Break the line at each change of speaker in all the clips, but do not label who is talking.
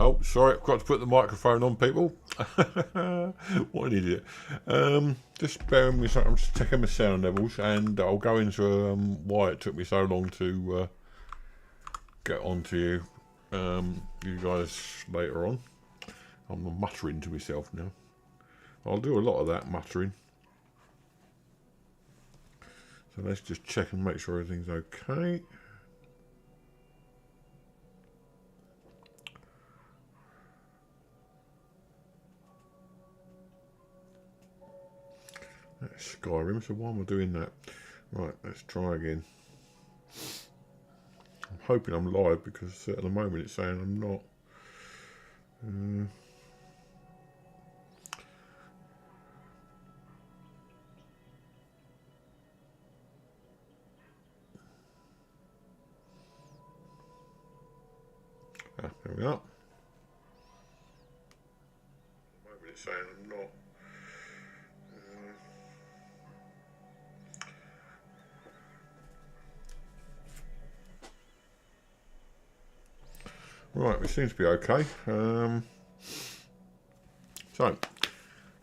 Oh, sorry, I've got to put the microphone on, people. What an idiot. Just bear with me a second, I'm just checking my sound levels, and I'll go into why it took me so long to get onto you guys later on. I'm muttering to myself now. I'll do a lot of that muttering. So let's just check and make sure everything's okay. That's Skyrim, so why am I doing that? Right, let's try again. I'm hoping I'm live because at the moment it's saying I'm not. There we are. At the moment it's saying I'm not. Right, it seems to be okay. So,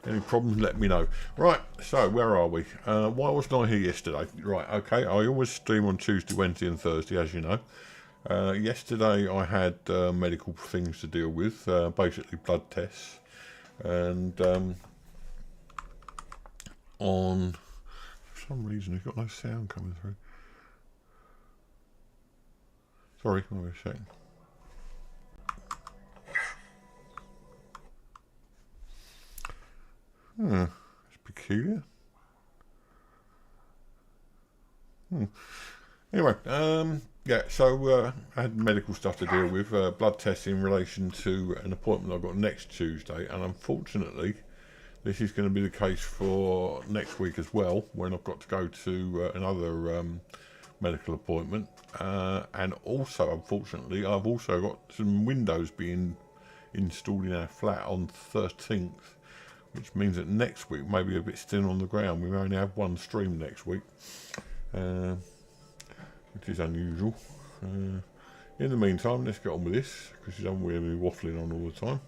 any problems, let me know. Right, so where are we? Why wasn't I here yesterday? Right, okay, I always stream on Tuesday, Wednesday and Thursday, as you know. Yesterday I had medical things to deal with, basically blood tests. And for some reason, we've got no sound coming through. Sorry, wait a second. It's peculiar. Anyway, yeah, so I had medical stuff to deal with, blood tests in relation to an appointment I've got next Tuesday, and unfortunately, this is going to be the case for next week as well, when I've got to go to another medical appointment, and also, unfortunately, I've also got some windows being installed in our flat on 13th. Which means that next week may be a bit still on the ground. We may only have one stream next week, which is unusual. In the meantime, let's get on with this, because you don't really be waffling on all the time.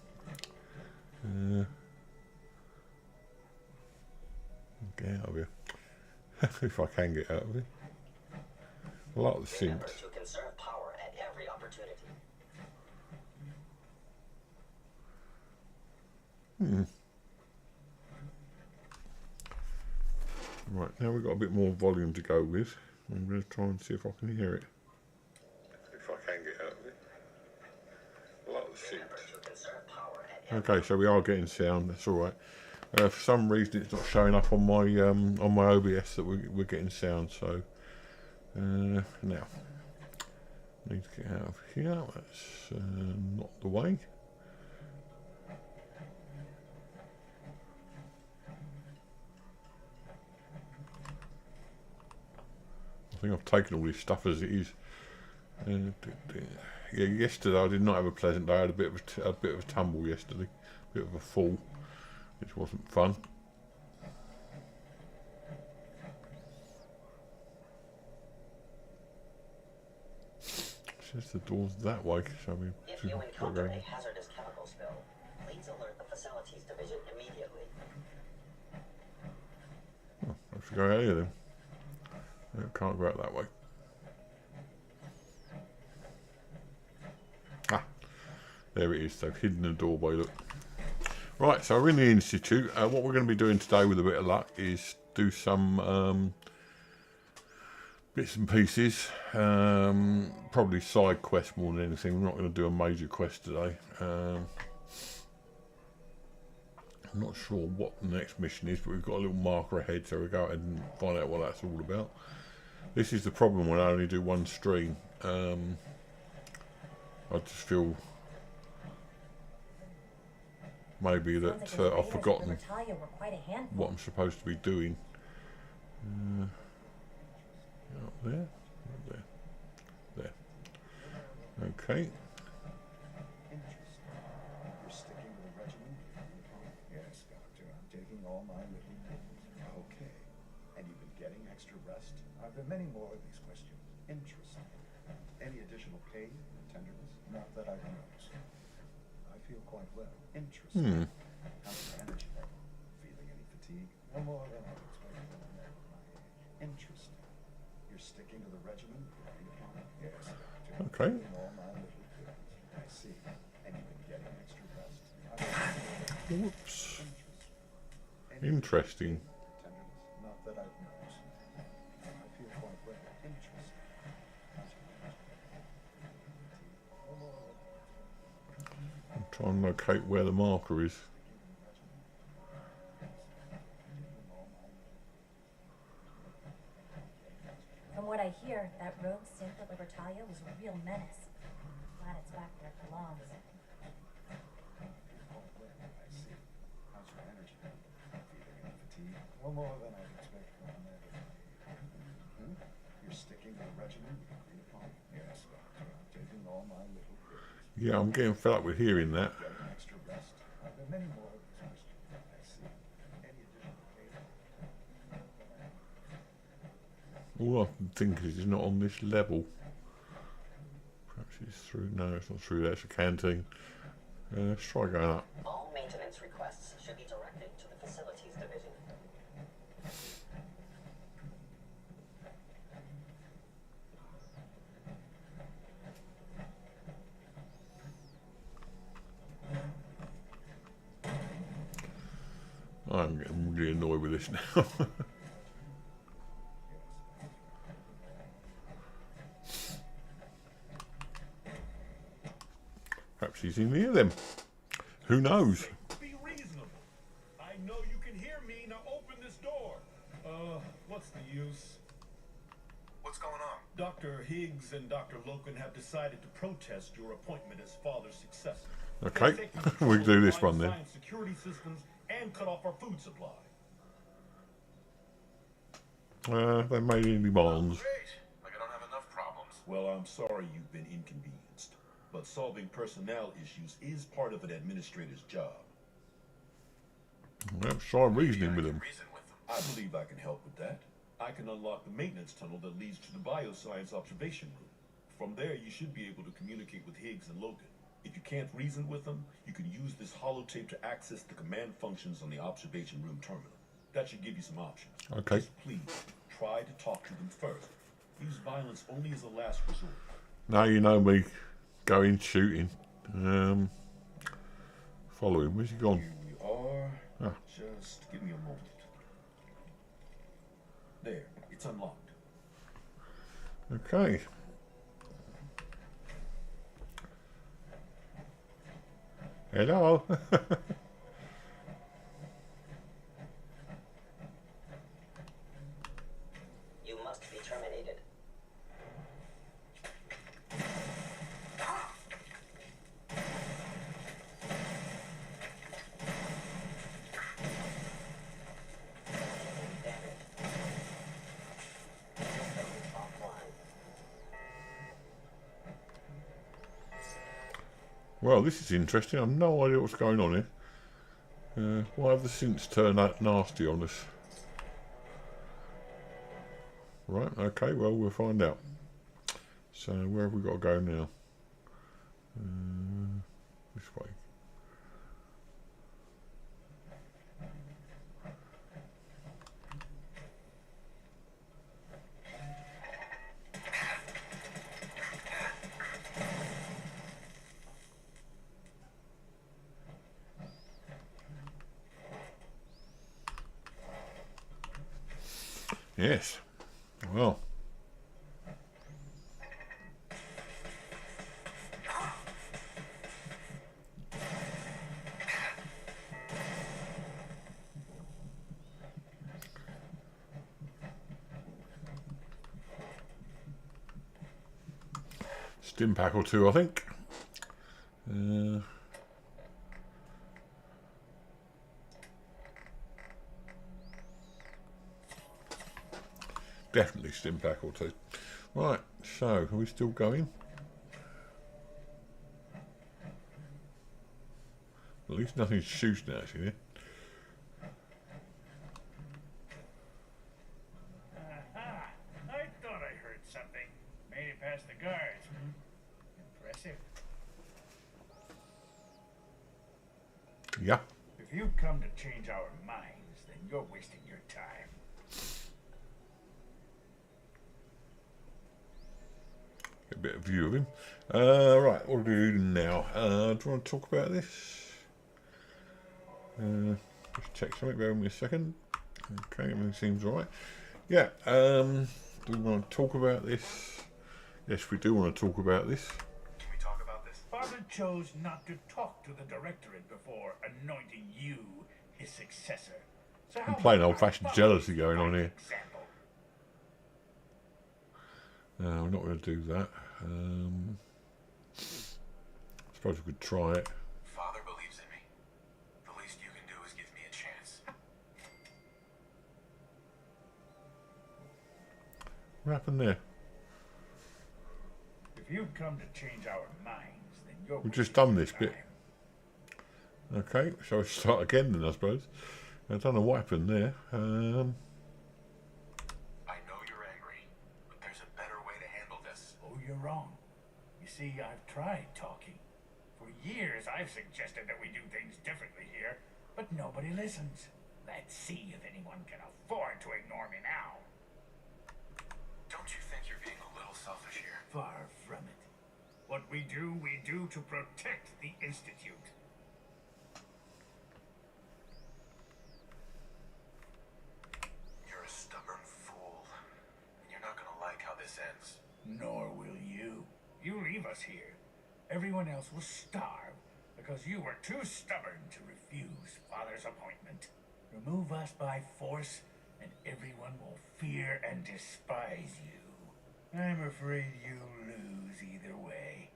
Get out of here. If I can get out of here. I like the sync.
To conserve power at every opportunity.
Right, now we've got a bit more volume to go with. I'm going to try and see if I can hear it. If I can get out of it. I like the sync. Okay, so we are getting sound, that's alright. For some reason it's not showing up on my OBS that we're getting sound, so now need to get out of here. That's not the way. I think I've taken all this stuff as it is. Yeah, yesterday I did not have a pleasant day. I had a bit of a tumble yesterday, a bit of a fall, which wasn't fun. Says the door's that way, so we.
If you encounter a hazardous chemical spill, please alert the facilities division immediately.
Oh, I should go out here then. No, can't go out that way. There it is, they've hidden the doorway, look. Right, so we're in the Institute. What we're going to be doing today, with a bit of luck, is do some bits and pieces. Probably side quests more than anything. We're not going to do a major quest today. I'm not sure what the next mission is, but we've got a little marker ahead, so we'll go ahead and find out what that's all about. This is the problem when I only do one stream. I just feel maybe that I've forgotten what I'm supposed to be doing. Up there, there. Okay.
You're sticking with the regimen? Yes, Doctor. I'm taking all my little pills. Okay. And you've been getting extra rest? I've been many more of these questions. Interesting. Any additional pain or tenderness? Not that I've noticed. feel quite well. Interesting.
Hmm.
How's your energy level? Feeling any fatigue? No more than I'd expect from a man of my age. Interesting. You're sticking to the regimen we agreed upon? Yes, Doctor.
Okay.
Taking all my little pills. I see. And you've been getting extra rest?
Whoops.
Interesting.
Interesting.
Tenderness? Not that I've noticed. I feel quite well. Interesting. How's your energy level? No more than
I'm trying to locate where the marker is.
From what I hear, that rogue synth at Libertalia was a real menace. Glad it's back where it belongs.
I see. How's your energy level? Feeling any fatigue? No more than I'd expect from a man of my age. You're sticking to the regimen we agreed upon? Yes, Doctor. I'm taking all my little pills.
Yeah, I'm getting fed up with hearing that.
Getting extra rest? There are many more of these questions. I see. Any additional data?
All I can think is it's not on this level. Perhaps it's through. No, it's not through there. It's a canteen. Let's try going up.
All maintenance requests should be directed to the Facilities Division.
I'm getting really annoyed with this now. Perhaps he's in here then. Who knows?
Be reasonable. I know you can hear me. Now open this door. What's the use?
What's going on?
Dr. Higgs and Dr. Loken have decided to protest your appointment as father's successor.
Okay,
They're taking control
we
of
do this
life
one then.
science security systems and cut off our food supply.
They made any demands.
Great. Like I don't have enough problems.
Well, I'm sorry you've been inconvenienced, but solving personnel issues is part of an administrator's job.
Let's try reasoning
I
with
can
them.
reason with them.
I believe I can help with that. I can unlock the maintenance tunnel that leads to the bioscience observation room. From there, you should be able to communicate with Higgs and Logan. If you can't reason with them, you can use this holotape to access the command functions on the observation room terminal. That should give you some options.
Okay.
Just please, try to talk to them first. Use violence only as a last resort.
Now you know me. Going shooting. Follow him. Where's he gone?
Here we are.
Ah.
Just give me a moment. There, it's unlocked.
Okay. Hello.
You must be terminated.
Well, this is interesting. I've no idea what's going on here. Why have the synths turned that nasty on us? Right, okay, well, we'll find out. So, where have we got to go now? This way. Yes. Well. Stim pack or two, I think. Definitely stim pack or two. Right, so are we still going? At least nothing's shooting at you.
Aha! I thought I heard something. Made it past the guards. Impressive.
Yeah.
If you've come to change our minds, then you're wasting your time.
Get a bit of view of him. Right, what do we do now? Do you want to talk about this? Just check something. Bear with me a second. Okay, everything seems alright. Yeah. Do we want to talk about this? Yes, we do want to talk about this.
Can we talk about this?
Father chose not to talk to the directorate before anointing you his successor. So how
I'm playing
about
old-fashioned
I follow
jealousy
his
going on
fine
here.
example?
We're not going to do that. I suppose we could try it.
Father believes in me. The least you can do is give me a chance.
What happened there?
If you've come to change our minds, then you're
We've just
wasting
done
your
this bit.
time.
Okay, shall we start again then, I suppose? I don't know what happened there.
I know you're angry, but there's a better way to handle this.
Oh, you're wrong. You see, I've tried talking. For years, I've suggested that we do things differently here, but nobody listens. Let's see if anyone can afford to ignore me now.
Don't you think you're being a little selfish here?
Far from it. What we do to protect the Institute.
You're a stubborn fool, and you're not gonna like how this ends.
Nor will you. You leave us here. Everyone else will starve because you were too stubborn to refuse Father's appointment. Remove us by force, and everyone will fear and despise you. I'm afraid you'll lose either way.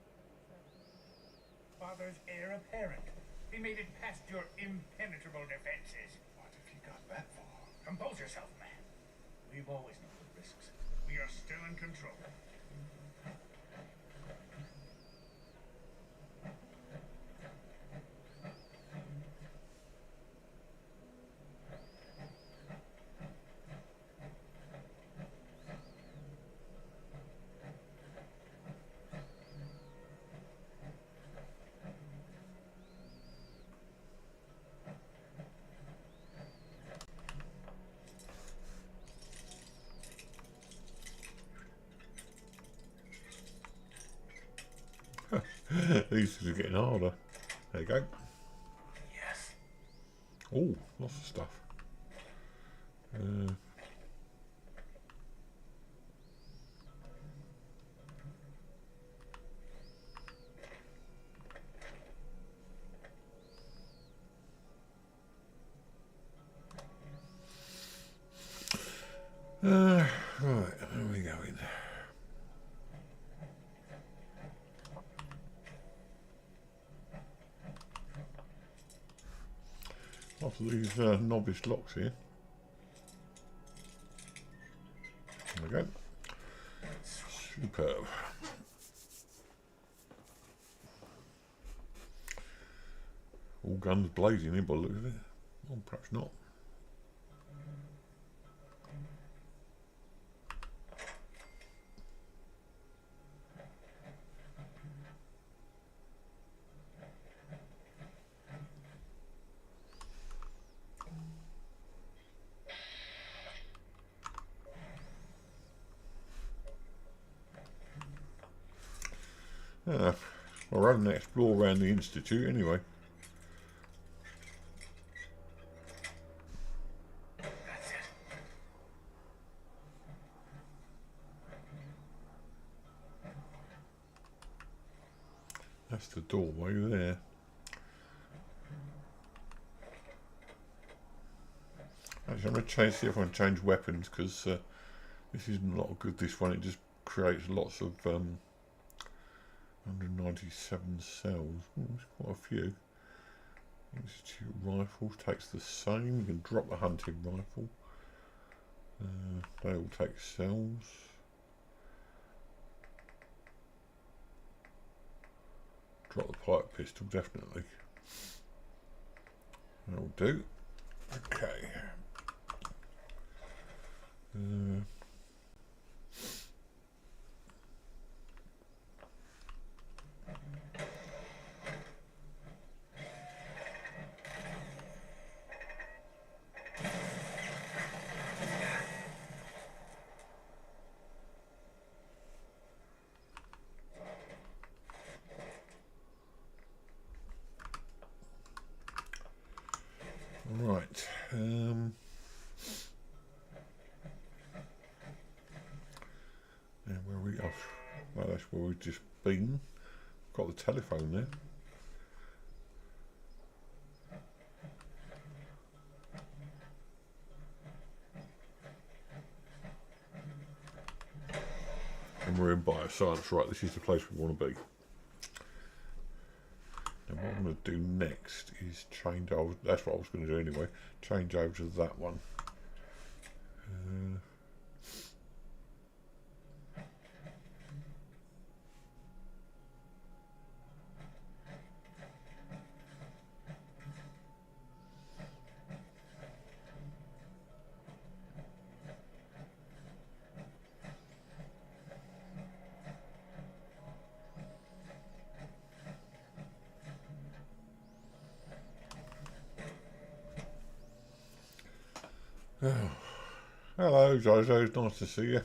Father's heir apparent. He made it past your impenetrable defenses.
What if he got that far?
Compose yourself, man. We've always known the risks. We are still in control.
These things are getting harder. There you go.
Yes.
Oh, lots of stuff. Right, where are we going? After these novice locks here. There we go. Superb. All guns blazing in by the look of it. Well, perhaps not. Well, rather than explore around the Institute anyway.
That's it.
That's the doorway there. Actually, I'm going to see if I can change weapons, because this isn't a lot of good, this one. It just creates lots of 197 cells. There's quite a few. Institute rifle takes the same. You can drop the hunting rifle. They all take cells. Drop the pipe pistol, definitely. That'll do. Okay. where we've just been. Got the telephone there. And we're in bioscience, right? This is the place we want to be. And what I'm going to do next is change over. That's what I was going to do anyway. Change over to that one. Oh. Hello, Jojo. It's nice to see you.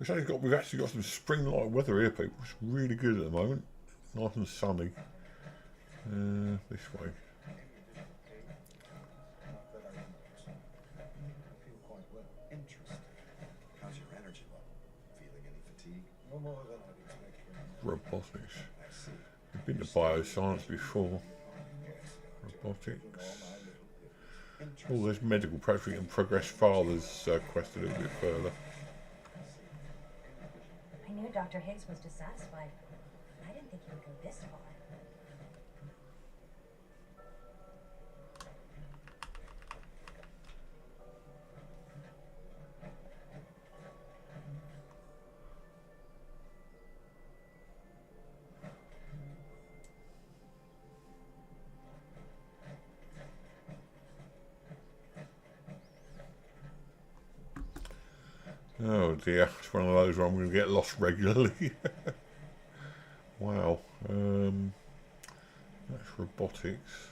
We've actually got some spring-like weather here, people. It's really good at the moment. Nice and sunny. This way.
Not that I noticed. I feel quite well. Interesting. How's your energy level? Feeling any fatigue? No more than I'd expect from you.
Robotics.
I see.
We've been to bioscience before.
Yes,
Robotics.
all my little bits.
Oh,
Interesting.
there's medical. Perhaps we can progress Father's quest a little bit further.
I knew Dr. Higgs was dissatisfied. I didn't think he would go this far.
Oh dear, it's one of those where I'm going to get lost regularly. Wow. That's robotics.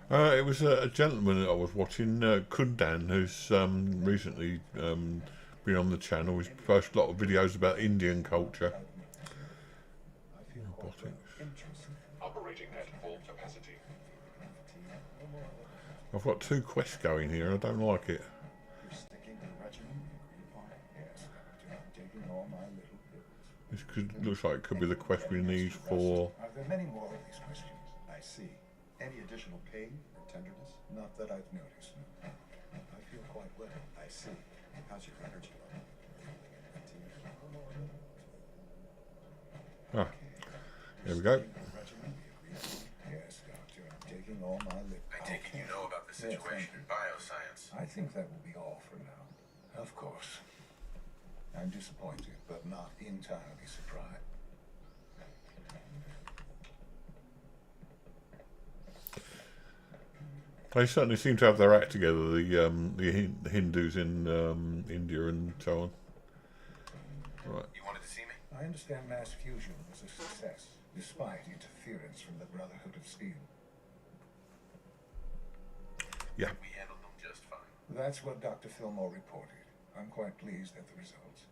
It was a gentleman that I was watching, Kundan, who's recently been on the channel. He's posted a lot of videos about Indian culture.
I feel quite well.
Robotics.
Interesting.
Operating at full capacity.
No more than
I've got 2 quests going here and I don't like it.
you're sticking to the regimen you agreed upon. Yes, Doctor. I'm taking all my little pills.
This looks like it could be the quest we need for...
Are there many more of these questions? I see. Any additional pain or tenderness? Not that I've noticed. No. I feel quite well. I see. How's your energy level? Feeling any fatigue? No more than
Ah, there we go.
sticking to the regimen we agreed upon. Yes, Doctor. I'm taking all my little.
I take it you know about the
Yes, thank
situation in bioscience.
I think that will be all for now. Of course. I'm disappointed, but not entirely surprised.
They certainly seem to have their act together, the Hindus in India and so on. Right.
You wanted to see me?
I understand mass fusion was a success, despite interference from the Brotherhood of Steel.
Yeah.
We handled them just fine.
That's what Dr. Fillmore reported. I'm quite pleased at the results.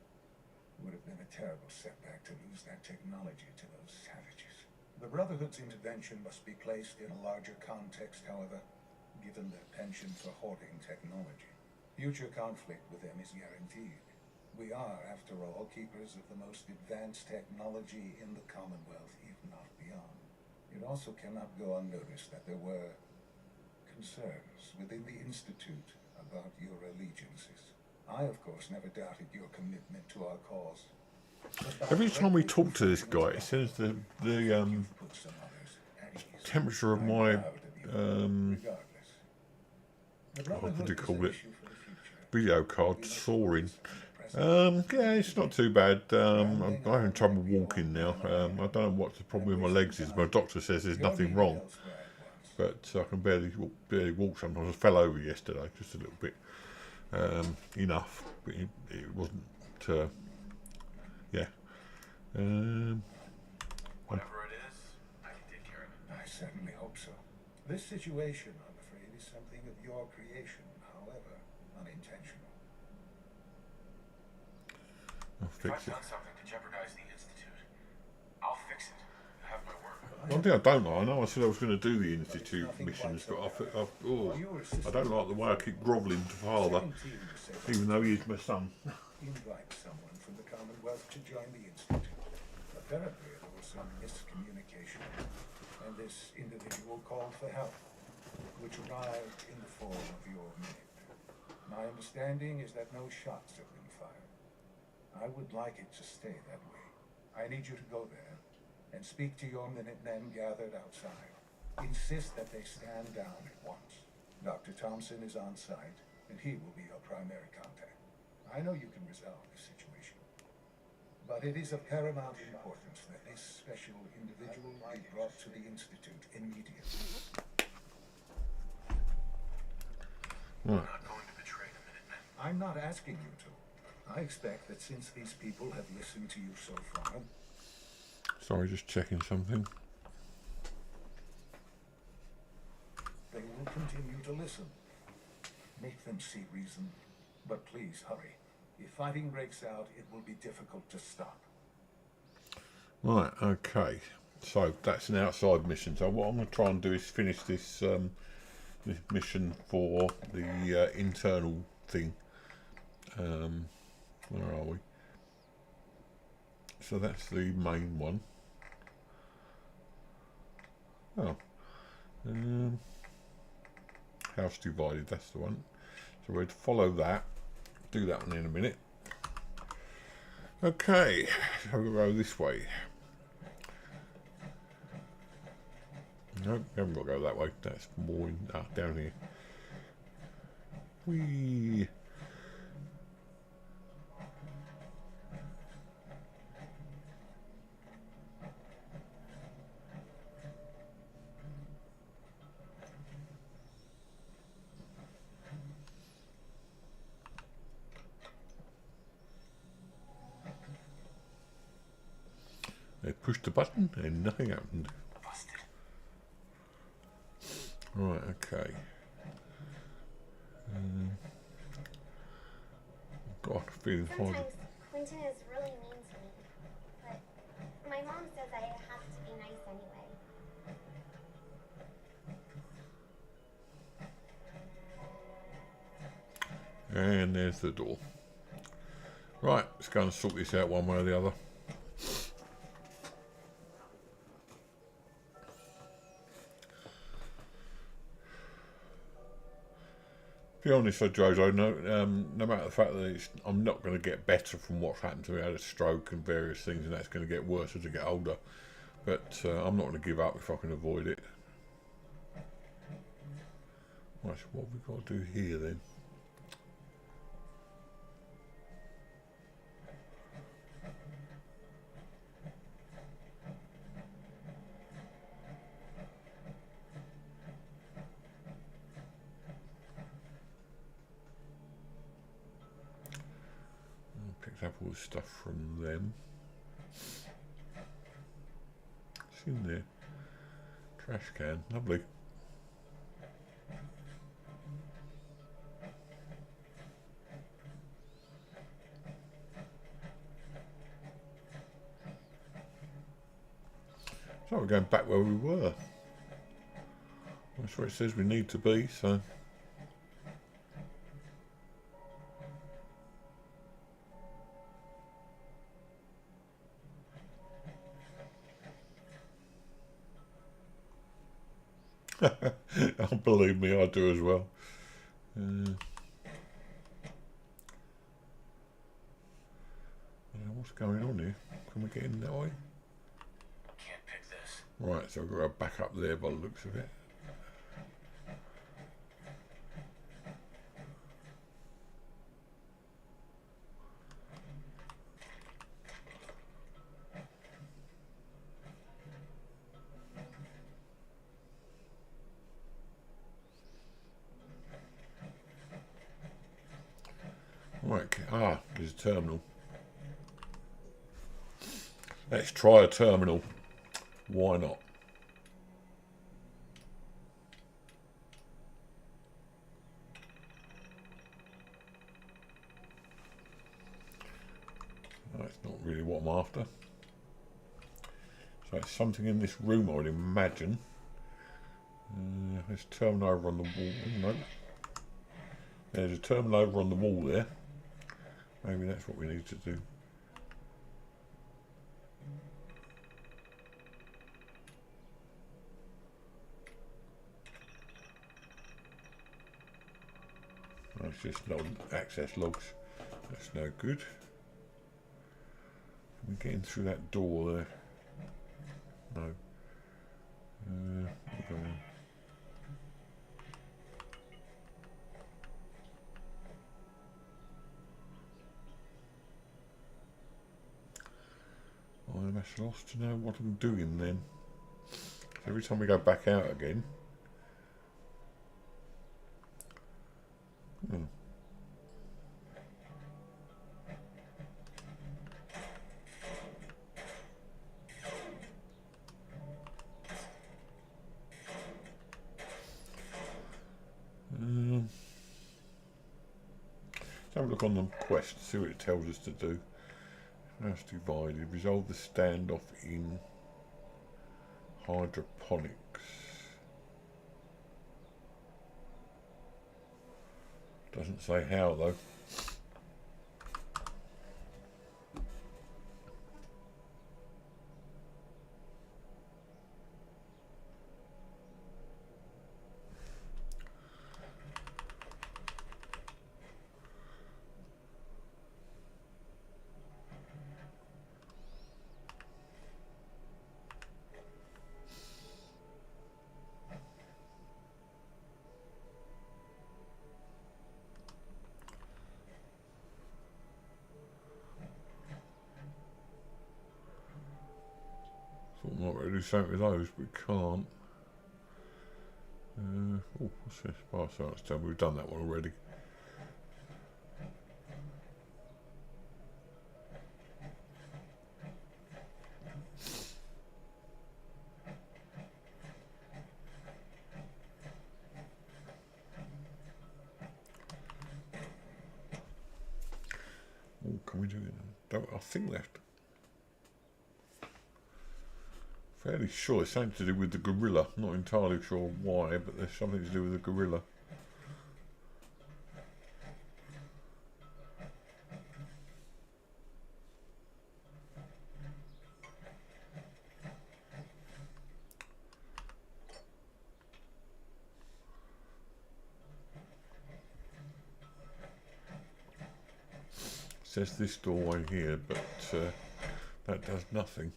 It would have been a terrible setback to lose that technology to those savages. The Brotherhood's intervention must be placed in a larger context, however, given their penchant for hoarding technology. Future conflict with them is guaranteed. We are, after all, keepers of the most advanced technology in the Commonwealth, if not beyond. It also cannot go unnoticed that there were concerns within the Institute about your allegiances. I, of course, never doubted your commitment to our cause.
Every time we talk to this guy, it says the
You've put some others at ease.
temperature of
I'm
my
proud of you, regardless. The
what would you
Brotherhood is
call
an
it?
issue for the future.
video card soaring. Yeah, it's not too bad. I'm having trouble walking now. I don't know what the problem with my legs is. My doctor says there's nothing wrong, but I can barely walk sometimes. I fell over yesterday, just a little bit. Enough, but it wasn't. Yeah.
Whatever it is, I can take care of it.
I certainly hope so. This situation, I'm afraid, is something of your creation, however unintentional.
I'll
If
fix
I've
it.
done something to jeopardize the Institute, I'll fix it. You have my word.
One thing I don't like, I know I said I was going to do the Institute missions, but I don't like the way I keep grovelling to Father, even though he's my son.
Invite someone from the Commonwealth to join the Institute. Apparently there was some miscommunication, and this individual called for help, which arrived in the form of your minute. My understanding is that no shots have been fired. I would like it to stay that way. I need you to go there and speak to your Minutemen gathered outside. Insist that they stand down at once. Dr. Thompson is on site, and he will be your primary contact. I know you can resolve the situation, but it is of paramount importance that this special individual be brought to the Institute immediately.
Right.
Not going to betray the Minutemen.
I'm not asking you to. I expect that since these people have listened to you so far,
Sorry, just checking something.
they will continue to listen. Make them see reason, but please hurry. If fighting breaks out, it will be difficult to stop.
Right, okay. So that's an outside mission. So what I'm going to try and do is finish this, this mission for the internal thing. Where are we? So that's the main one. Oh. House divided, that's the one. So we'd follow that. Do that one in a minute. Okay, so we'll go this way. No, we haven't got to go that way. That's more in, down here. Whee! They pushed the button and nothing happened.
Busted.
Right, okay. God, feeling hard.
Sometimes Quentin is really mean to me, but my mom says I have to be nice anyway.
And there's the door. Right, let's go and sort this out one way or the other. To be honest, Jojo, no matter the fact that I'm not going to get better from what's happened to me. I had a stroke and various things, and that's going to get worse as I get older. But I'm not going to give up if I can avoid it. Right, so what have we got to do here then? Picked up all the stuff from them. It's in there. Trash can, lovely. So we're going back where we were. That's where it says we need to be, so. Oh, believe me, I do as well. What's going on here? Can we get in that way?
Can't pick this.
Right, so we've got to go back up there by the looks of it. Right, there's a terminal. Let's try a terminal. Why not? That's not really what I'm after. There's something in this room, I would imagine. There's a terminal over on the wall. No. There's a terminal over on the wall there. Maybe that's what we need to do. That's just log access logs. That's no good. We're getting through that door there. No. We'll go on. I'm at a loss to know what I'm doing then. Every time we go back out again. Let's have a look on the quest, see what it tells us to do. House divided. Resolve the standoff in hydroponics. Doesn't say how though. Thought we might be able to do something with those, but we can't. Oh, what's this? Bar science tab. We've done that one already. Oh, can we do it? Don't, I think left. Fairly sure it's something to do with the gorilla. Not entirely sure why, but there's something to do with the gorilla. It says this doorway here, but that does nothing.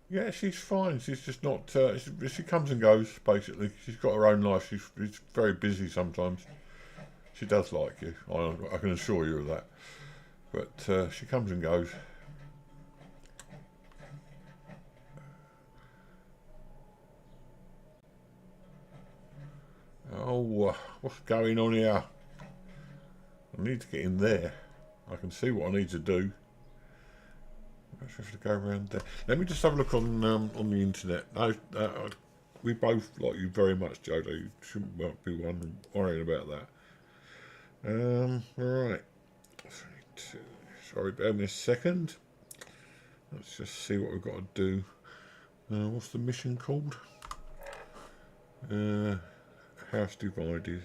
Yeah, she's fine. She's just not. She comes and goes, basically. She's got her own life. She's very busy sometimes. She does like you. I can assure you of that. But she comes and goes. Oh, what's going on here? I need to get in there. I can see what I need to do. I have to go around there. Let me just have a look on the internet. We both like you very much, Jodo. You shouldn't be worrying about that. Right. Sorry, bear me a second. Let's just see what we've got to do. What's the mission called? House divided.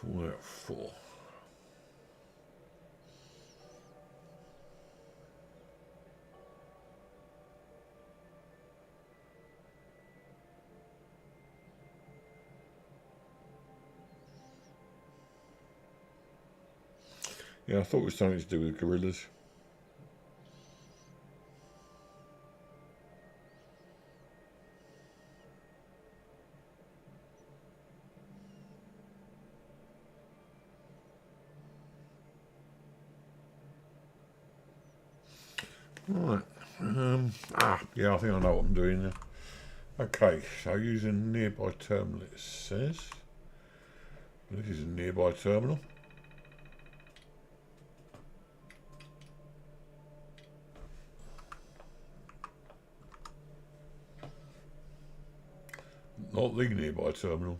Fallout 4. Yeah, I thought it was something to do with gorillas. Right. Yeah, I think I know what I'm doing now. Okay, so using a nearby terminal, it says. This is a nearby terminal. Not the nearby terminal.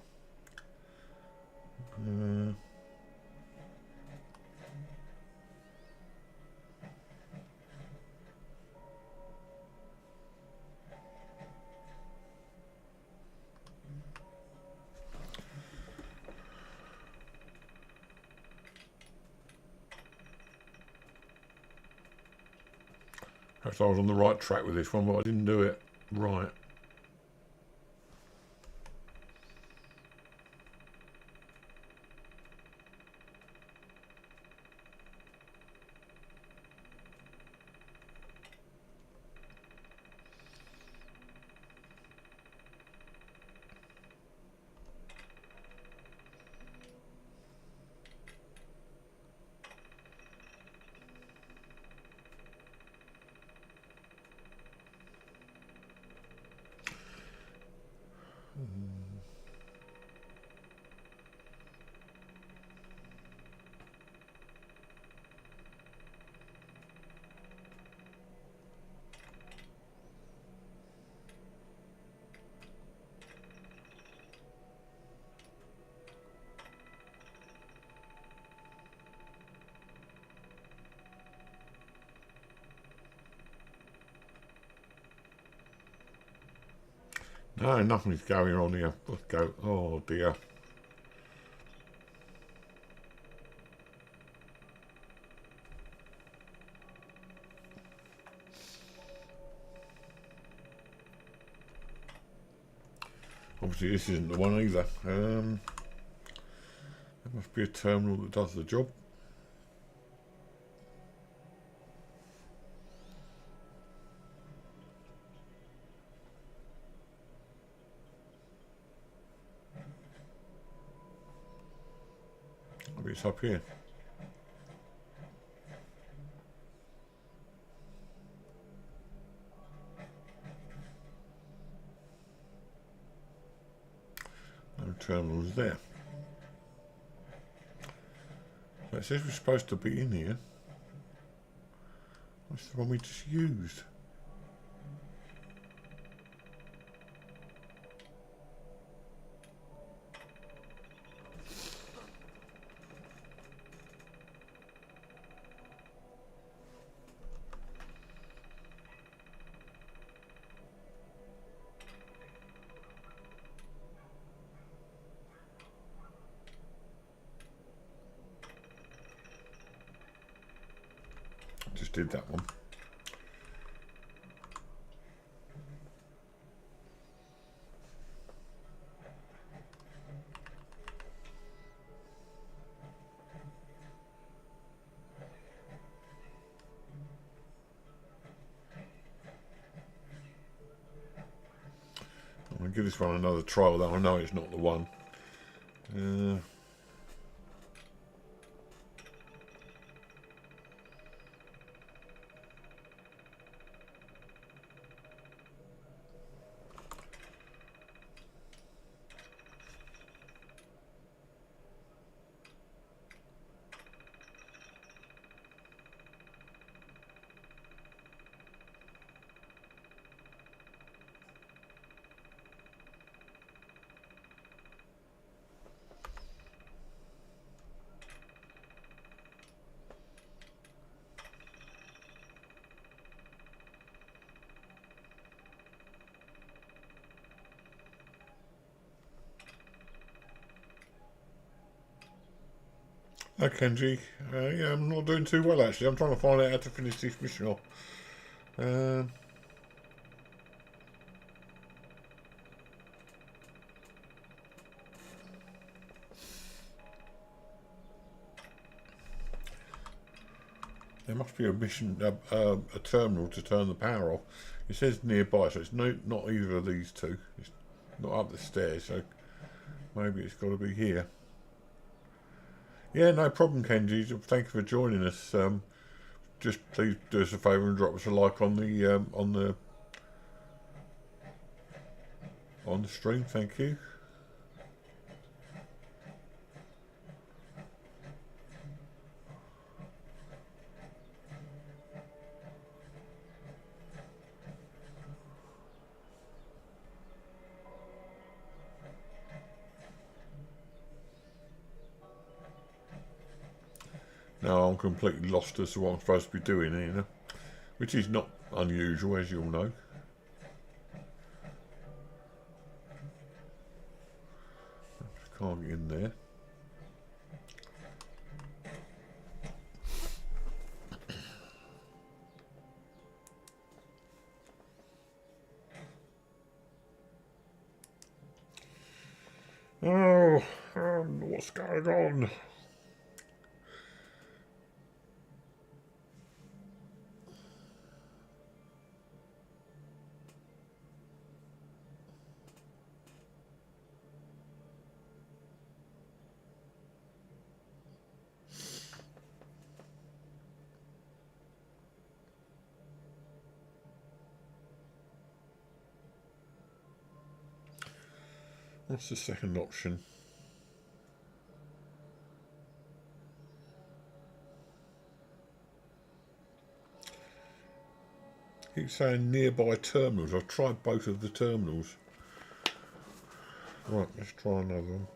Perhaps I was on the right track with this one, but I didn't do it right. No, nothing's going on here. Let's go. Oh dear. Obviously this isn't the one either. There must be a terminal that does the job. Maybe it's up here. No terminals there. So it says we're supposed to be in here. What's the one we just used? Just did that one. I'm going to give this one another try, although I know it's not the one. Kenji. Yeah, I'm not doing too well actually. I'm trying to find out how to finish this mission off. There must be a mission, a terminal to turn the power off. It says nearby, so it's not either of these two. It's not up the stairs, so maybe it's got to be here. Yeah, no problem, Kenji. Thank you for joining us. Just please do us a favour and drop us a like on the on the stream, thank you. Now I'm completely lost as to what I'm supposed to be doing here, which is not unusual, as you all know. Can't get in there. Oh, what's going on? What's the second option? Keep saying nearby terminals. I've tried both of the terminals. Right, let's try another one.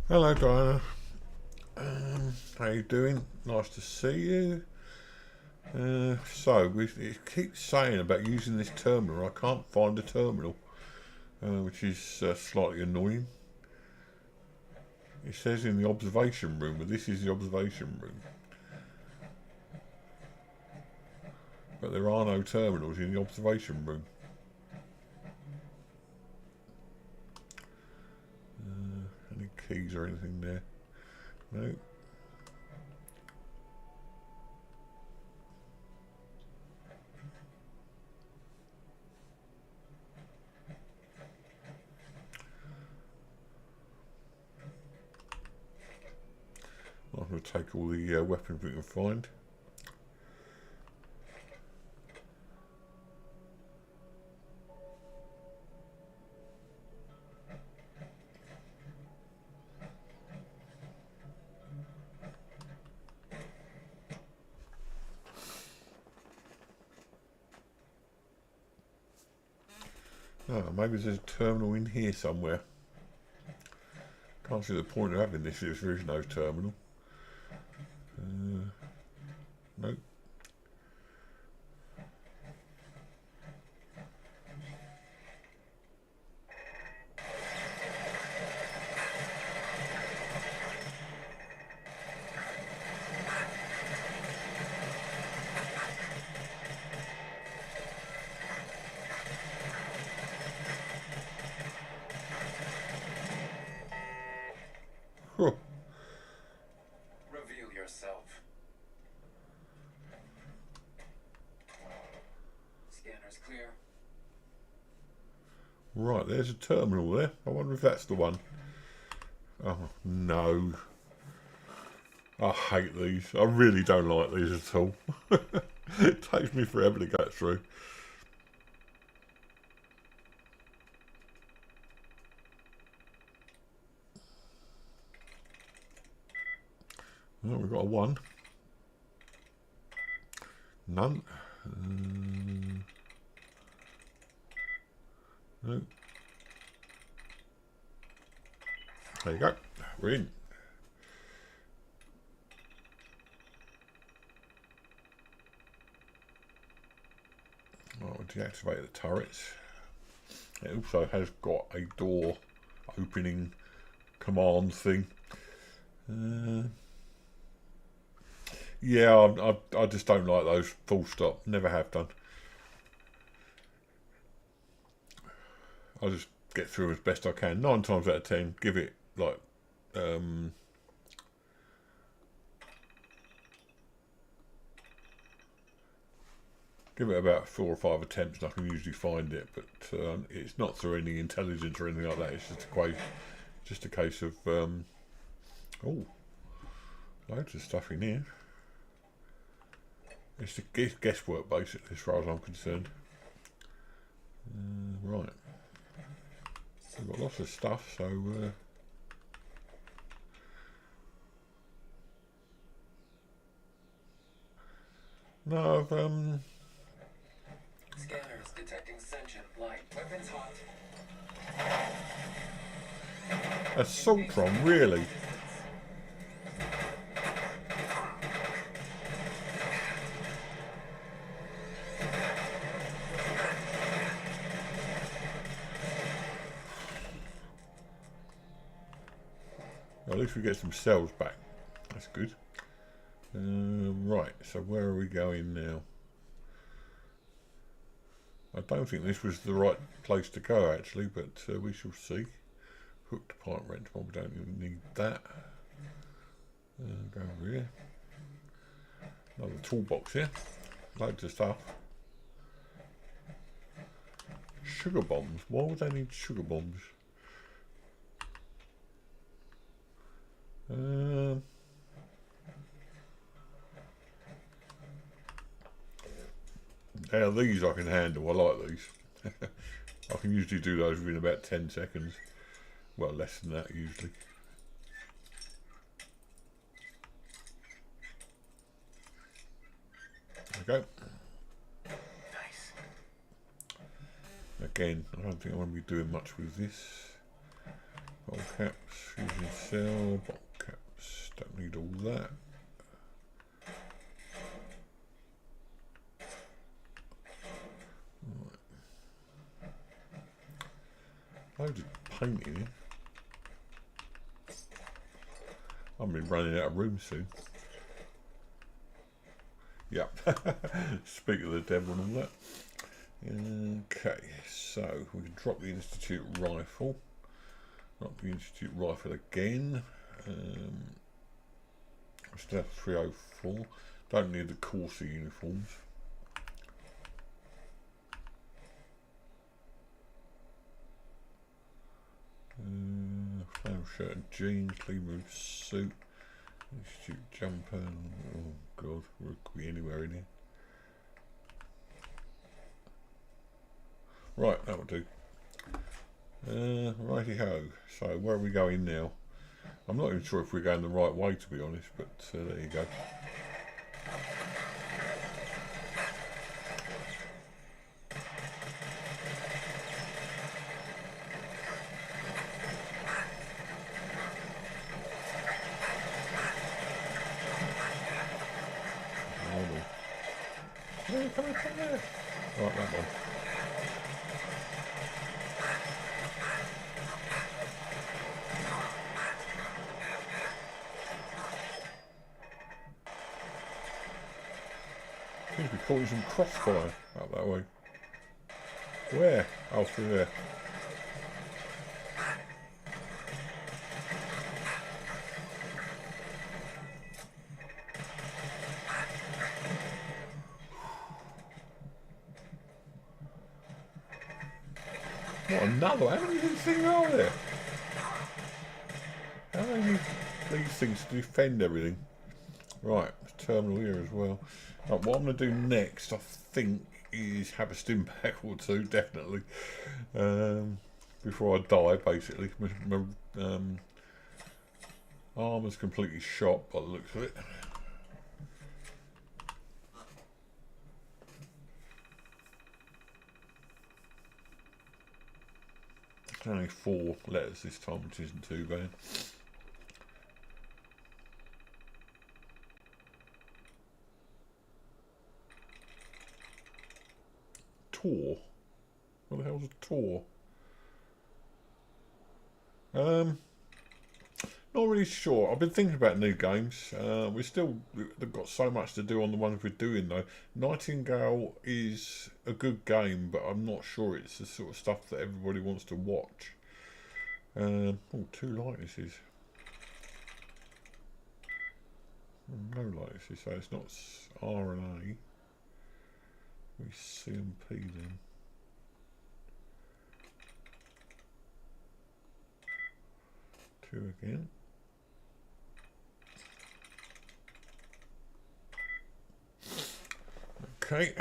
Hello, Diana. How you doing? Nice to see you. So, it keeps saying about using this terminal. I can't find a terminal, which is slightly annoying. It says in the observation room, but this is the observation room. But there are no terminals in the observation room. Any keys or anything there? No. I'm going to take all the weapons we can find. Oh, maybe there's a terminal in here somewhere. Can't see the point of having this if there is no terminal. Nope.
Reveal yourself. Scanner's clear.
Right, there's a terminal there. I wonder if that's the one. Oh, no. I hate these. I really don't like these at all. It takes me forever to get through. Well, we've got a 1. None. No. There you go. We're in. I'll deactivate the turrets. It also has got a door opening command thing. Yeah, I just don't like those. Full stop. Never have done. I'll just get through as best I can. 9 times out of 10, give it like give it about 4 or 5 attempts and I can usually find it, but it's not through any intelligence or anything like that. It's just a case of oh, loads of stuff in here. It's guesswork basically, as far as I'm concerned. Right, we've got lots of stuff, so no, I've
Scanners detecting sentient light. Weapons hot.
assaultron, really? At least we get some cells back. That's good. Right, so where are we going now? I don't think this was the right place to go actually, but we shall see. Hooked pipe wrench, well, we don't even need that. Go over here. Another toolbox here. Loads of stuff. Sugar bombs. Why would they need sugar bombs? Now these I can handle. I like these. I can usually do those within about 10 seconds. Well, less than that usually. There we go.
Nice.
Again, I don't think I want to be doing much with this. Bottle caps, fusion cell, bottle caps, don't need all that. Loads of paint in here. I'm be running out of room soon. Yep. Speak of the devil and all that. Okay, so we can drop the Institute rifle. Drop the Institute rifle again. Stuff 304. Don't need the Corsi uniforms. Flannel shirt and jeans, clean room suit, Institute jumper. Oh god, we could be anywhere in here. Right, that will do. Righty ho. So where are we going now? I'm not even sure if we're going the right way, to be honest, but there you go. Come there. Right, that one. Seems to be causing some crossfire out that way. Where? Oh, through there. What, another one? How many of these things are there? How do they use these things to defend everything? Right, terminal here as well. Right, what I'm going to do next, I think, is have a stim pack or two, definitely. Before I die, basically. My armour's completely shot by the looks of it. Only 4 letters this time, which isn't too bad. Tor? What the hell's a Tor? Not really sure. I've been thinking about new games. We've got so much to do on the ones we're doing though. Nightingale is a good game, but I'm not sure it's the sort of stuff that everybody wants to watch. Oh, two likenesses. No likenesses, so it's not R and A. We C and P then. Two again. Okay.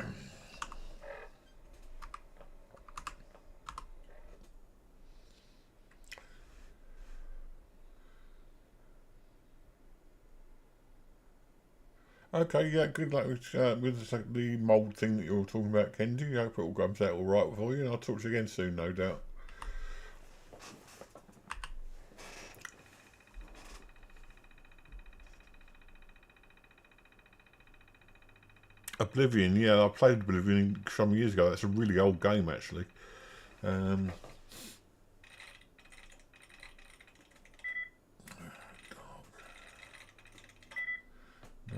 Okay, yeah, good luck with the mould thing that you were talking about, Kenji. I hope it all comes out all right for you, and I'll talk to you again soon, no doubt. Oblivion, yeah, I played Oblivion some years ago. That's a really old game, actually. No,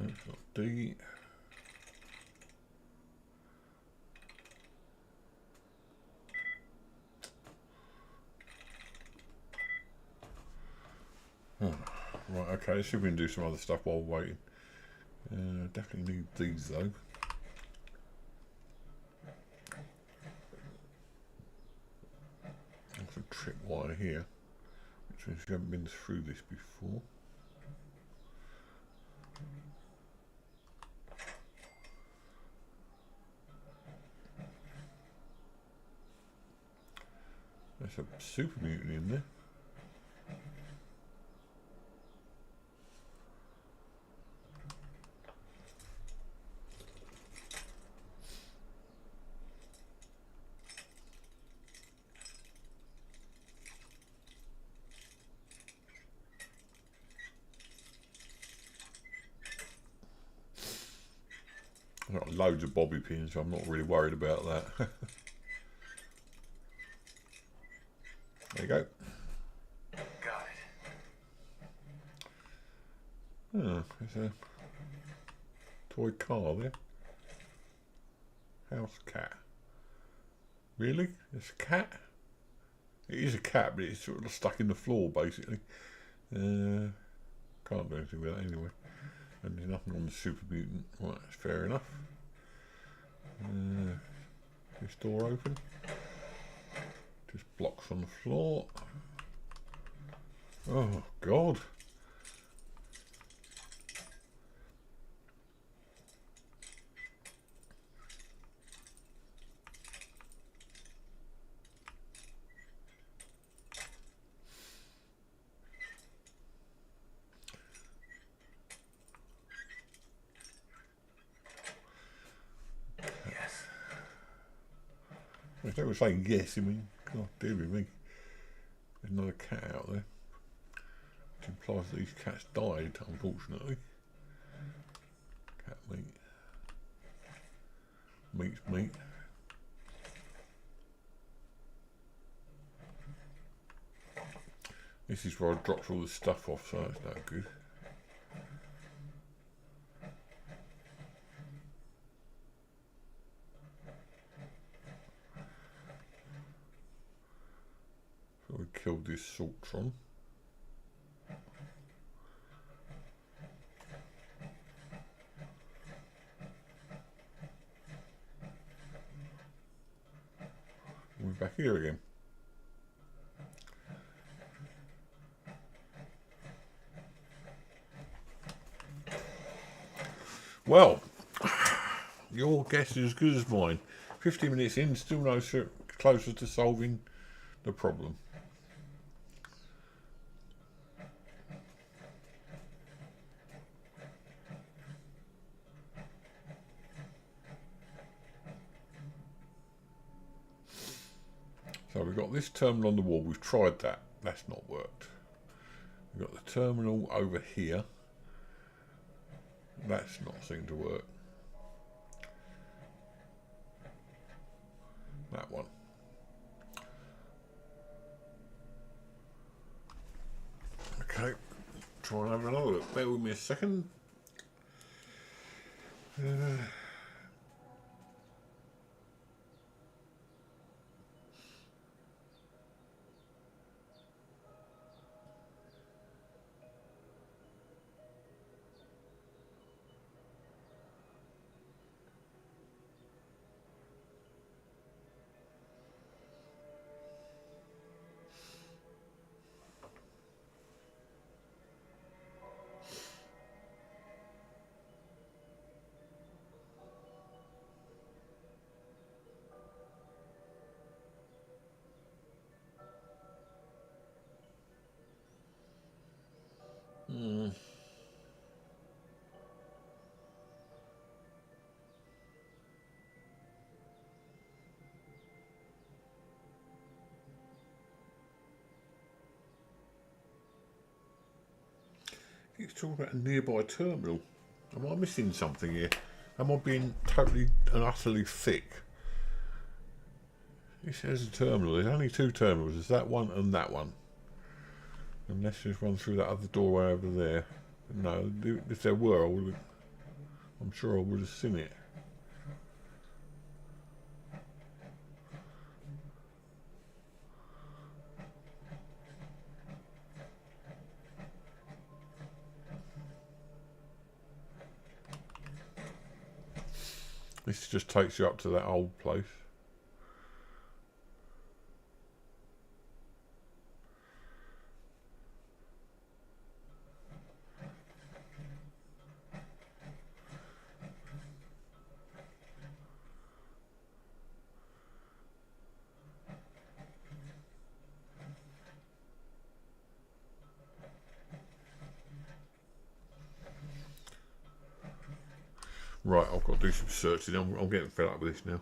it's not D. Oh, right, okay, let's see if we can do some other stuff while we're waiting. Definitely need these, though. There's a tripwire here, which means we haven't been through this before. There's a super mutant in there. I've got loads of bobby pins, so I'm not really worried about that. There you go.
Got it.
Oh, there's a toy car there. House cat. Really? It's a cat? It is a cat, but it's sort of stuck in the floor, basically. Can't do anything with that anyway. And there's nothing on the super mutant. Right, that's fair enough. This door open. Just blocks on the floor. Oh, God. If they were saying yes, I mean, God dear me. There's another cat out there. Which implies that these cats died, unfortunately. Cat meat. Meat's meat. This is where I dropped all the stuff off, so that's no good. So we killed this Saltron. We're back here again. Well, your guess is as good as mine. 50 minutes in, still no closer to solving the problem. So we've got this terminal on the wall. We've tried that. That's not worked. We've got the terminal over here. That's not seemed to work. That one. Okay, try and have another look. Bear with me a second. It's talking about a nearby terminal. Am I missing something here? Am I being totally and utterly thick? It says a terminal. There's only two terminals. There's that one and that one. Unless there's one through that other doorway over there. No, if there were, I'm sure I would have seen it. This just takes you up to that old place. Right, I've got to do some searching. I'm getting fed up with this now.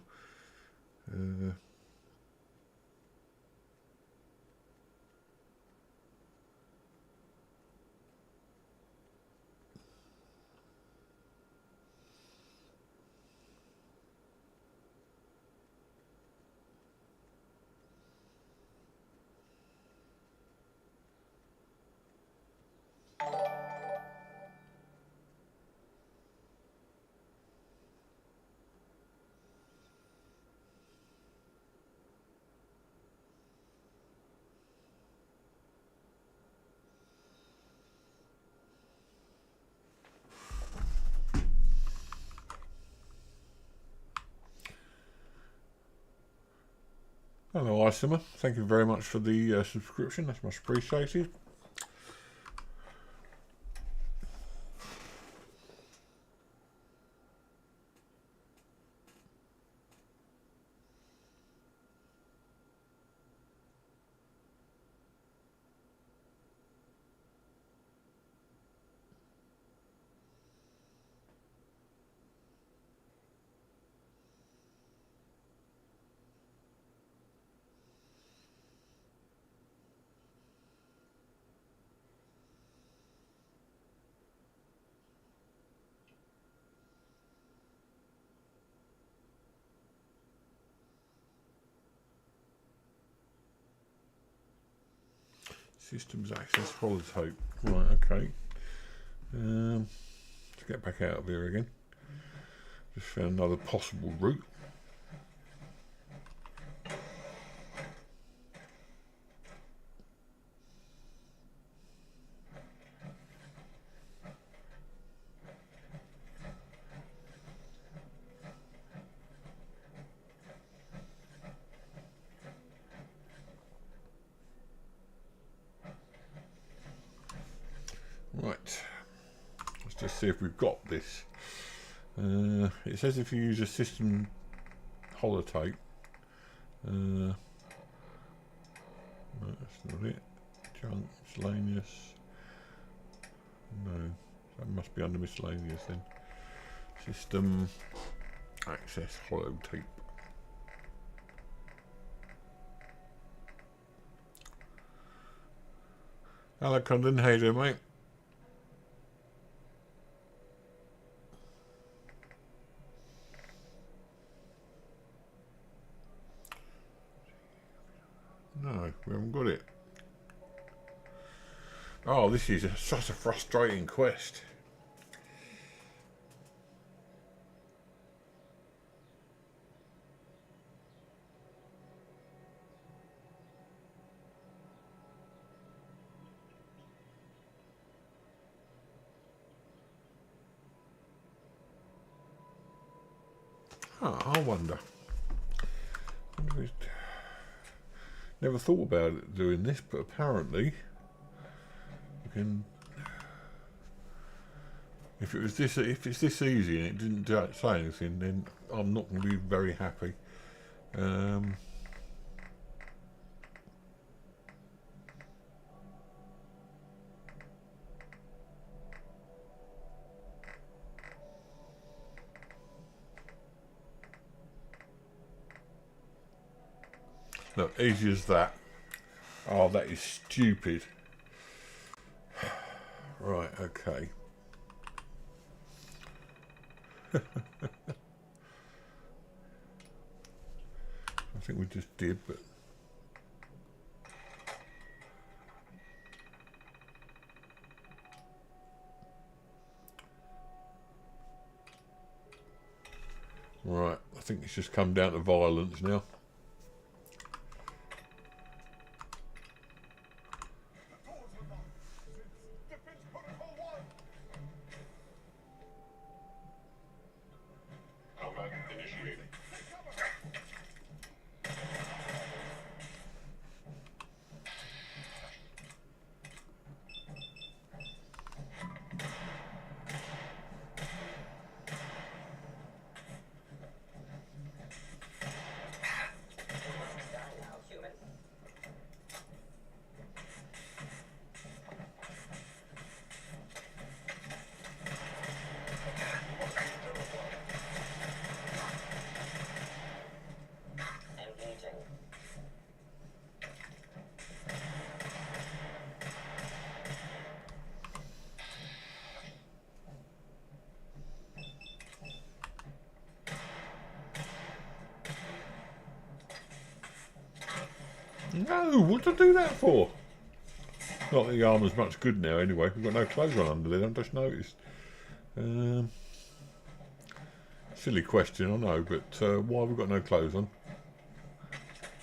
Hello, Isima. Thank you very much for the subscription. That's much appreciated. Systems access holotape. Right, okay. Let's get back out of here again. Just found another possible route. Right, let's just see if we've got this. It says if you use a system holotape. No, that's not it. Junk, miscellaneous. No, that must be under miscellaneous then. System access holotape. Hello, Condon. How you doing, mate? No, we haven't got it. Oh, Oh, this is such a frustrating quest. Oh, I wonder. Never thought about it doing this, but apparently you can. If it's this easy and it didn't say anything, then I'm not going to be very happy. Look, easy as that. Oh, that is stupid. Right, okay. I think we just did, but... Right, I think it's just come down to violence now. No, what did I do that for? Not that the armour's much good now anyway. We've got no clothes on under there, I've just noticed. Silly question, I know, but why have we got no clothes on?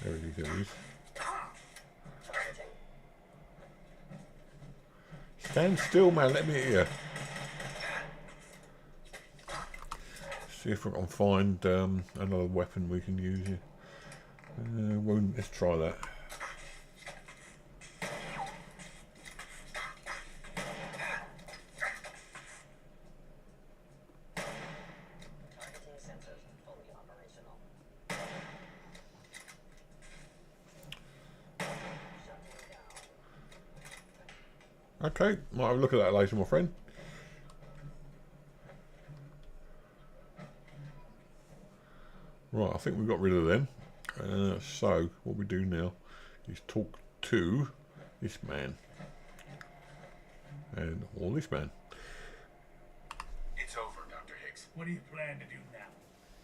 There it is, there it is. Stand still, man, let me hear. See if we can find another weapon we can use here. Well, let's try that. Okay, might have a look at that later, my friend. Right, I think we got rid of them. So, what we do now is talk to this man. And all this man.
It's over, Dr. Higgs.
What do you plan to do now?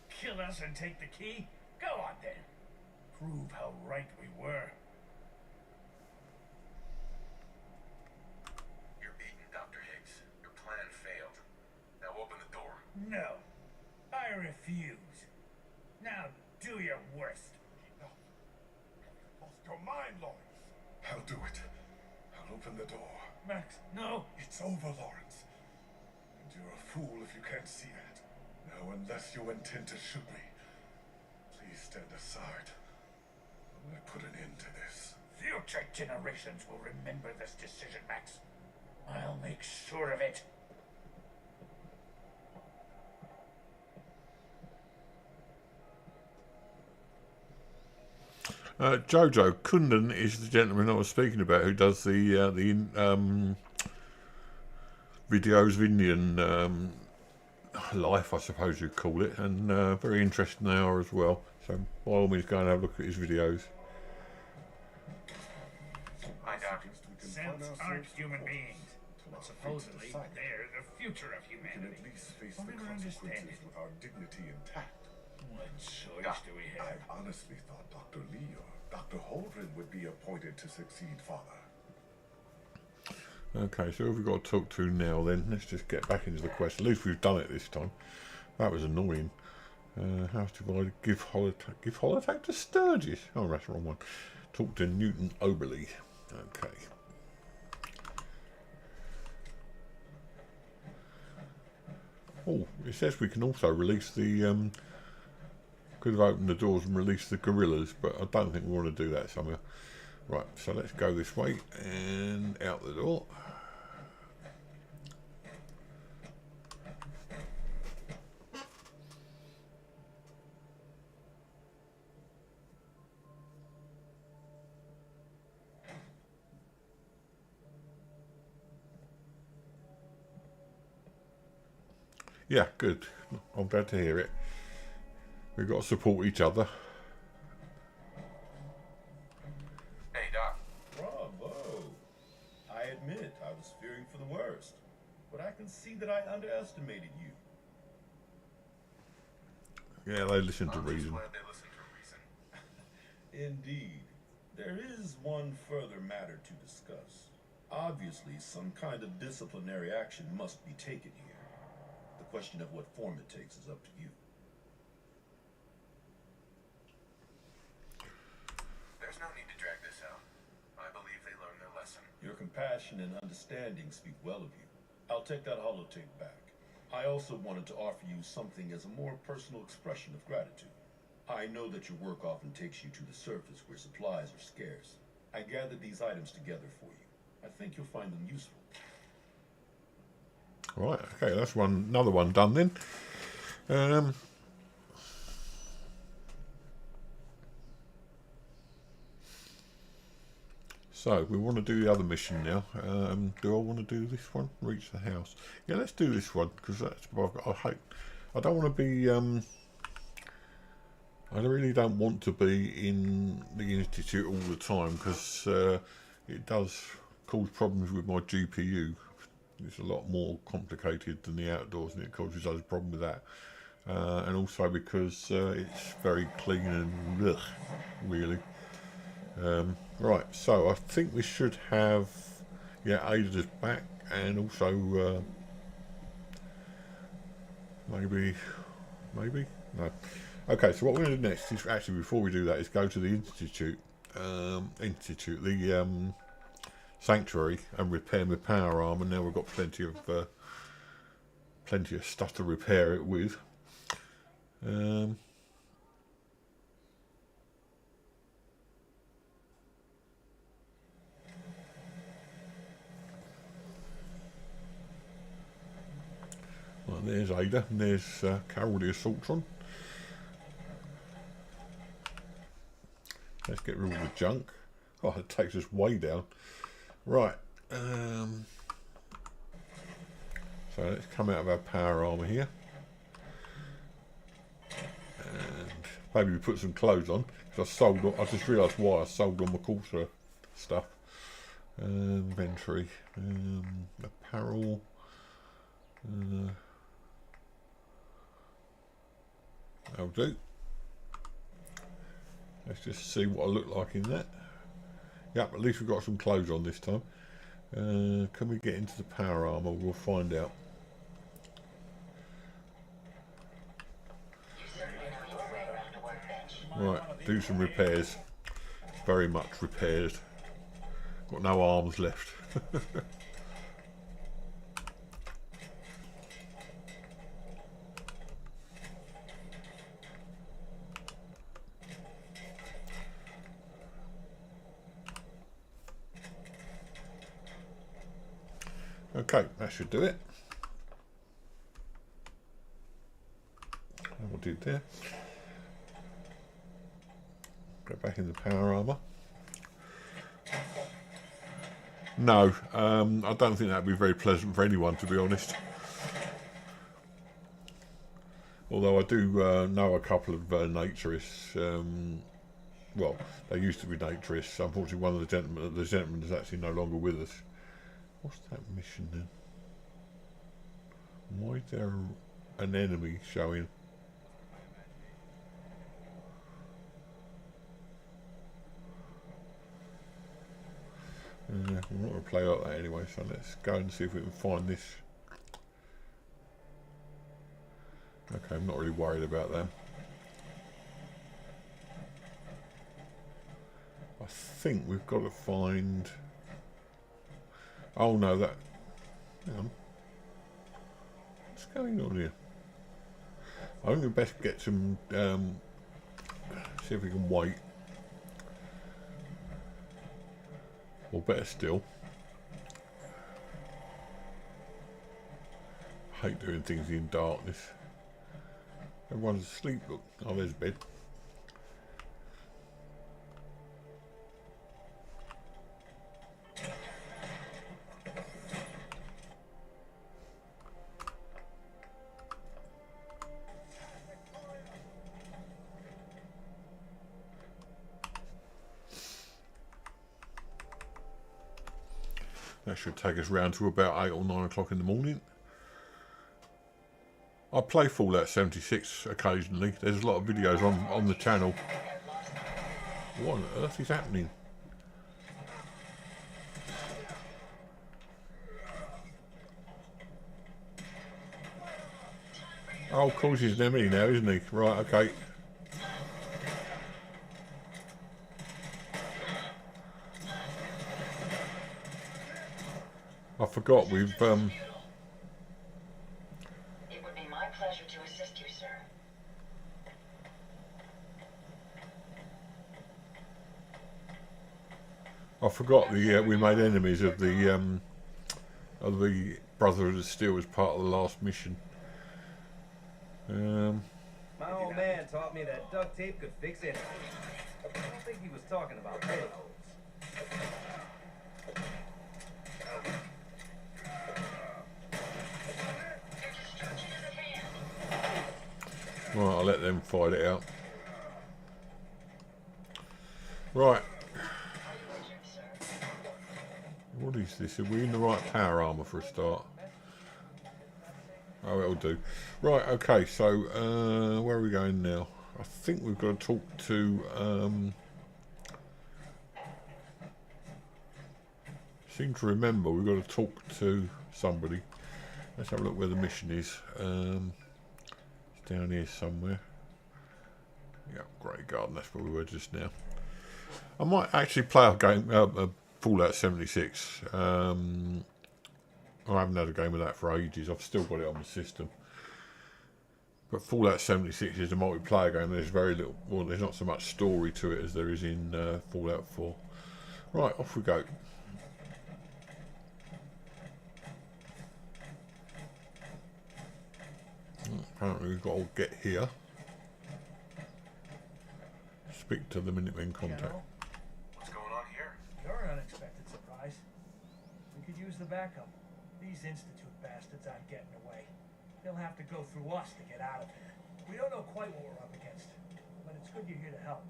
Kill us and take the key? Go on then. Prove how right we were.
You're beaten, Dr. Higgs. Your plan failed. Now open the door.
No. I refuse. Now do your worst.
No. Lost your mind, Lawrence. I'll do it. I'll open the door.
Max, no.
It's over, Lawrence. And you're a fool if you can't see that. Now, unless you intend to shoot me, please stand aside. I put an end to this.
Future generations will remember this decision, Max. I'll make sure of it.
Jojo Kundan is the gentleman I was speaking about who does the videos of Indian life, I suppose you'd call it, and very interesting they are as well. So by all means, go and have a look at his videos.
Hi, Doc.
Scents aren't human beings, but supposedly they're the future of
We can
humanity.
at least face
I'll
the
never understand
consequences
it.
with our dignity intact.
What choice do we
I
have?
honestly thought Dr. Lee or Dr. Holdren would be appointed to succeed Father.
Okay, so who have we got to talk to now then? Let's just get back into the quest. At least we've done it this time. That was annoying. How do I give holotape to Sturgis? Oh, that's the wrong one. Talk to Newton Oberly. Okay. Oh, it says we can also release the could have opened the doors and released the gorillas, but I don't think we want to do that somehow. Right, so let's go this way and out the door. Yeah, good. I'm glad to hear it. We've got to support each other.
Hey, Doc.
Bravo. I admit I was fearing for the worst, but I can see that I underestimated you.
Yeah, they listen to
I'm just
reason.
glad they listen to reason.
Indeed. There is one further matter to discuss. Obviously, some kind of disciplinary action must be taken here. The question of what form it takes is up to you.
There's no need to drag this out. I believe they learned their lesson.
Your compassion and understanding speak well of you. I'll take that holotape back. I also wanted to offer you something as a more personal expression of gratitude. I know that your work often takes you to the surface where supplies are scarce. I gathered these items together for you. I think you'll find them useful.
Right, okay, that's another one done then. So we want to do the other mission now. Do I want to do this one? Reach the house. Yeah, let's do this one because that's what I've got. I don't want to be. I really don't want to be in the institute all the time because it does cause problems with my GPU. It's a lot more complicated than the outdoors, and it causes us a problem with that. And also because it's very clean and ugh, really. Right, so I think we should have, yeah, Ada's back, and also maybe, no. Okay, so what we're going to do next is actually before we do that is go to the institute, the sanctuary, and repair my power arm. And now we've got plenty of stuff to repair it with. Well, there's Ada, and there's Carol the Assaultron. Let's get rid of the junk. Oh, it takes us way down. Right. So let's come out of our power armor here. And maybe we put some clothes on. Because I just realised why I sold all my Corsair stuff. Inventory. Apparel. That'll do. Let's just see what I look like in that. Yep, at least we've got some clothes on this time. Can we get into the power armor? We'll find out. Right, do some repairs. Very much repairs. Got no arms left. Okay, that should do it. We'll do it there. Go back in the power armor. No, I don't think that'd be very pleasant for anyone, to be honest. Although I do know a couple of naturists. Well, they used to be naturists. Unfortunately, one of the gentlemen is actually no longer with us. What's that mission then? Why is there an enemy showing? I'm not going to play like that anyway, so let's go and see if we can find this. Okay, I'm not really worried about them. I think we've got to find... Oh no, that... Hang on. What's going on here? I think we best get some... see if we can wait. Or better still... I hate doing things in darkness. Everyone's asleep, look. Oh, there's bed. That should take us round to about 8 or 9 o'clock in the morning. I play Fallout 76 occasionally. There's a lot of videos on the channel. What on earth is happening? Oh, of course he's an enemy now, isn't he? Right, okay. I forgot we've
It would be my pleasure to assist you, sir.
I forgot we made enemies of the Brotherhood of Steel as part of the last mission.
My old man taught me that duct tape could fix anything. I don't think he was talking about pantyhose.
Right, I'll let them fight it out. Right. What is this? Are we in the right power armour for a start? Oh, it'll do. Right, okay, so where are we going now? I think we've got to talk to... seem to remember we've got to talk to somebody. Let's have a look where the mission is. It's down here somewhere. Yeah, Great Garden, that's where we were just now. I might actually play a game, Fallout 76. I haven't had a game of that for ages. I've still got it on the system. But Fallout 76 is a multiplayer game. There's very little, well, there's not so much story to it as there is in Fallout 4. Right, off we go. Apparently we've got to get here. Speak to the Minutemen contact.
What's going on here?
You're an unexpected surprise. We could use the backup. These Institute bastards aren't getting away. They'll have to go through us to get out of here. We don't know quite what we're up against, but it's good you're here to help.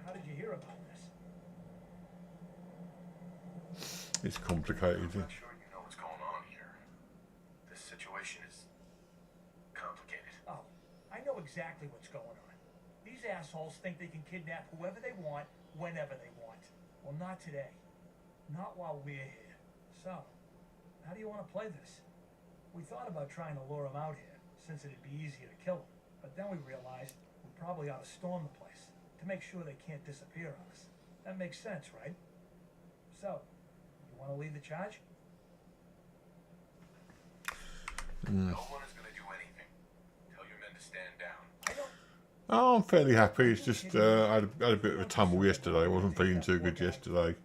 How did you hear about this?
It's complicated.
I'm not sure you know what's going on here. This situation is complicated.
Oh, I know exactly what's going on. These assholes think they can kidnap whoever they want, whenever they want. Well, not today. Not while we're here. So, how do you want to play this? We thought about trying to lure them out here, since it'd be easier to kill them. But then we realized we probably ought to storm the place, to make sure they can't disappear on us. That makes sense, right? So, you want to lead the charge?
No one is going to do anything. Tell your men to stand down.
Oh, I'm fairly happy. It's just I had a bit of a tumble yesterday. I wasn't feeling too good yesterday.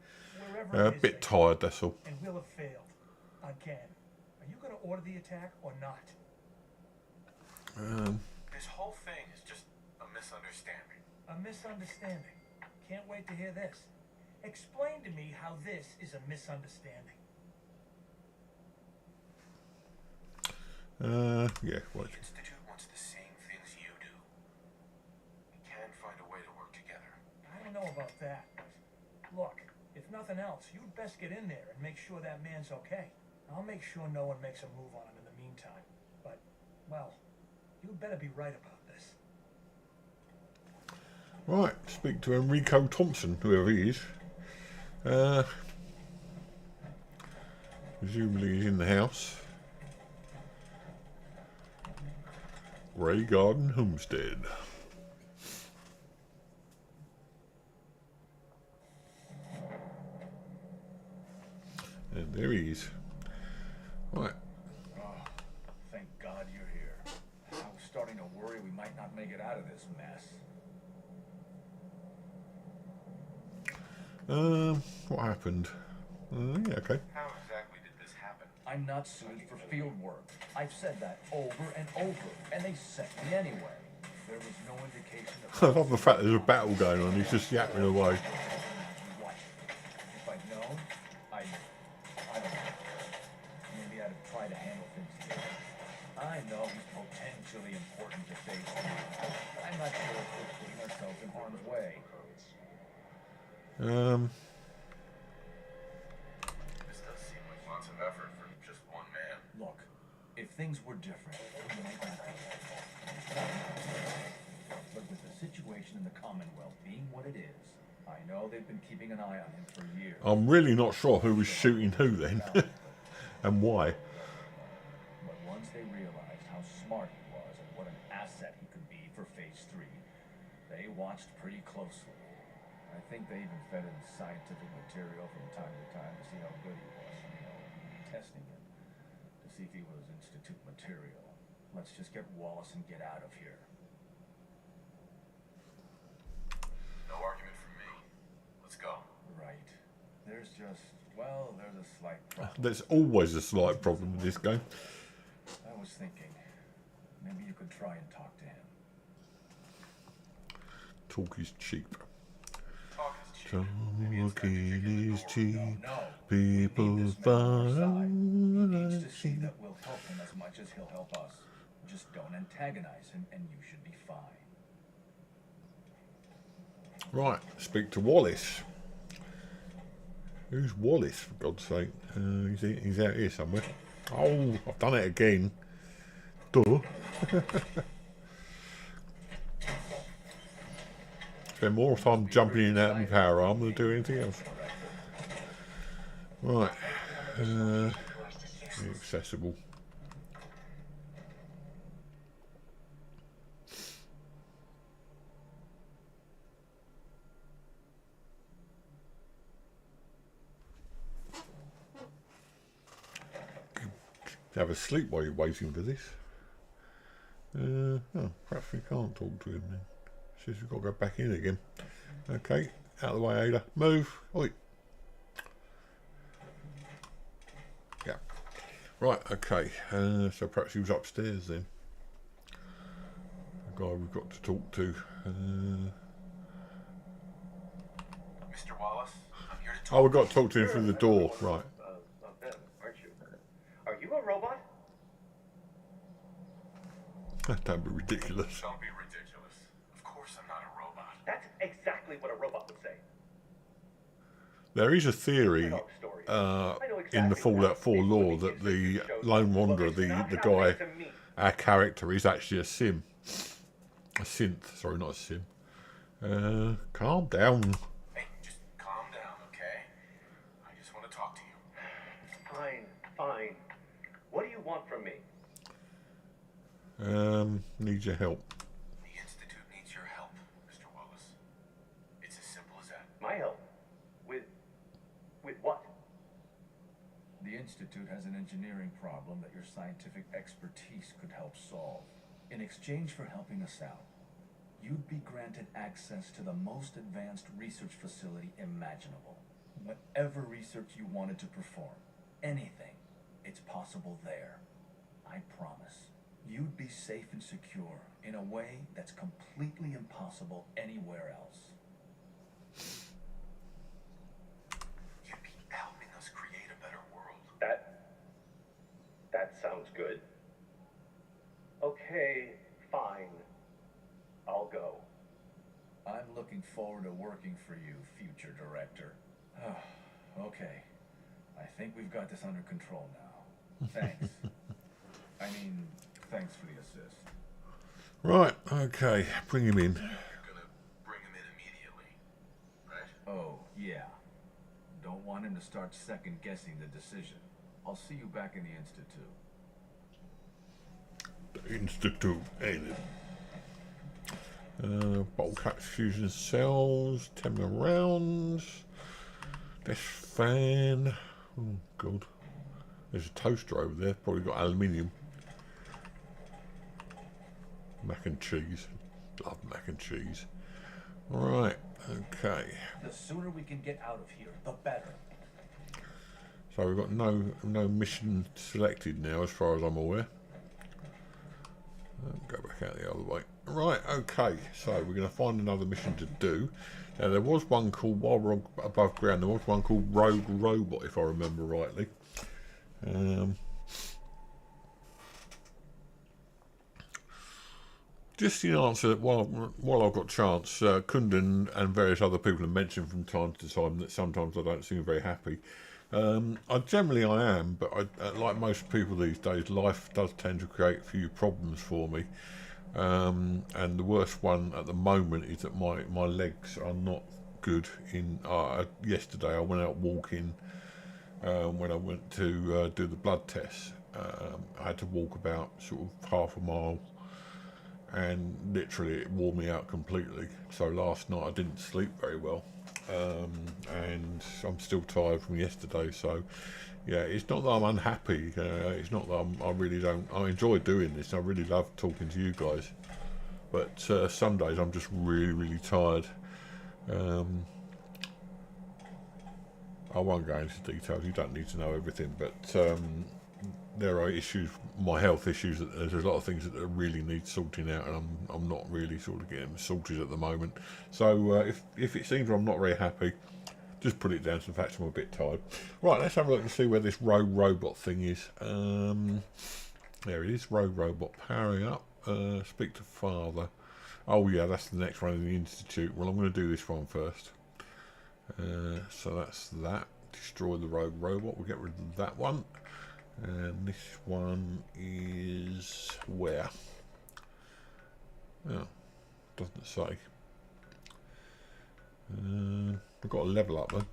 A bit tired, that's all.
And we'll have failed. Again. Are you going to order the attack or not?
This whole thing is just a misunderstanding.
A misunderstanding. Can't wait to hear this. Explain to me how this is a misunderstanding.
Yeah, what?
The Institute wants the same things you do. We can find a way to work together.
I don't know about that. Look, if nothing else, you'd best get in there and make sure that man's okay. I'll make sure no one makes a move on him in the meantime. But, well, you'd better be right about this.
Right, speak to Enrico Thompson, whoever he is. Presumably he's in the house. Grey Garden Homestead. And there he is. Right.
Oh, thank God you're here. I was starting to worry we might not make it out of this mess.
What happened? Yeah, okay.
How exactly did this happen?
I'm not suited for field work. I've said that over and over, and they sent me anyway. There was no indication of...
I love the fact there's a battle going on. He's just yapping away.
What? If I'd known, I don't know. Maybe I'd have tried to handle things differently. I know he's potentially important to Phase 3. I'm not sure if we're putting ourselves in harm's way.
This does seem like lots of effort for just one man.
Look, if things were different, we might not be. But with the situation in the Commonwealth being what it is, I know they've been keeping an eye on him for years.
I'm really not sure who was shooting who then. And why.
But once they realized how smart he was and what an asset he could be for Phase 3, they watched pretty closely. I think they even fed him scientific material from time to time to see how good he was, testing him, to see if he was Institute material. Let's just get Wallace and get out of here.
No argument from me. Let's go.
Right. There's just, well, there's a slight problem.
There's always a slight problem with this game.
I was thinking, maybe you could try and talk to him.
Talk is cheap.
Talk is cheap. Maybe it's
Talking
time to kick in the
is
door.
cheap.
No.
People
We need this man on our side. He needs to see
find.
that we'll help him as much as he'll help us. Just don't antagonize him and you should be fine.
Right, speak to Wallace. Who's Wallace, for God's sake? He's out here somewhere. Oh, I've done it again. Duh. Spend more time jumping in and out of my power arm than do anything else. Right. Accessible. Have a sleep while you're waiting for this. Oh, perhaps we can't talk to him then. Says we've got to go back in again. Okay, out of the way, Ada. Move. Oi. Yeah. Right, okay. So perhaps he was upstairs then. The guy we've got to talk to.
Mr. Wallace, I'm here to
Oh,
talk.
we've got to talk to him through the door. Right.
Of them, aren't you? Are you a robot?
Don't be ridiculous.
Don't be ridiculous. Of course I'm not a robot.
That's exactly what a robot would say.
There is a theory
I know stories. I know
in
exactly
the Fallout 4
what
lore
happens
that
in
the
shows.
Lone Wanderer,
Look, it's not
the
happening
guy,
to me.
our character, is actually a sim. A synth, sorry, not a sim. Calm down.
Hey, just calm down, okay? I just want to talk to you.
Fine, fine. What do you want from me?
Need your help.
The Institute needs your help, Mr. Wallace. It's as simple as that.
My help? With what?
The Institute has an engineering problem that your scientific expertise could help solve. In exchange for helping us out, you'd be granted access to the most advanced research facility imaginable. Whatever research you wanted to perform, anything, it's possible there. I promise. You'd be safe and secure in a way that's completely impossible anywhere else.
You'd be helping us create a better world.
That sounds good. Okay, fine. I'll go.
I'm looking forward to working for you, future director. Okay. I think we've got this under control now. Thanks. Thanks for the assist.
Right, okay, bring him in.
You're gonna bring him in immediately, right?
Oh, yeah. Don't want him to start second-guessing the decision.
I'll see you back in the Institute.
The Institute, ain't it? Bottle cap fusion cells, 10 rounds. This fan. Oh, God. There's a toaster over there, probably got aluminium. Mac and cheese. Love mac and cheese. Right, okay.
The sooner we can get out of here, the better.
So we've got no mission selected now, as far as I'm aware. Go back out the other way. Right, okay. So we're going to find another mission to do. Now there was one called, while we're above ground, there was one called Rogue Robot, if I remember rightly. Just in answer, while I've got chance, Kundan and various other people have mentioned from time to time that sometimes I don't seem very happy. Generally I am, but like most people these days, life does tend to create a few problems for me. And the worst one at the moment is that my legs are not good. Yesterday I went out walking when I went to do the blood test. I had to walk about sort of half a mile, and literally it wore me out completely. So last night I didn't sleep very well, and I'm still tired from yesterday. So yeah, it's not that I'm unhappy, it's not that I enjoy doing this, I really love talking to you guys, but some days I'm just really tired. I won't go into details, you don't need to know everything, but there are issues, my health issues, there's a lot of things that really need sorting out, and I'm not really sort of getting them sorted at the moment. So if it seems I'm not very happy, just put it down to the fact I'm a bit tired. Right, let's have a look and see where this Rogue Robot thing is. There it is, Rogue Robot, powering up, speak to father. Oh yeah, that's the next one in the Institute. Well, I'm going to do this one first. So that's that, destroy the Rogue Robot, we'll get rid of that one. And this one is where? Oh, doesn't say. We've got a level up though.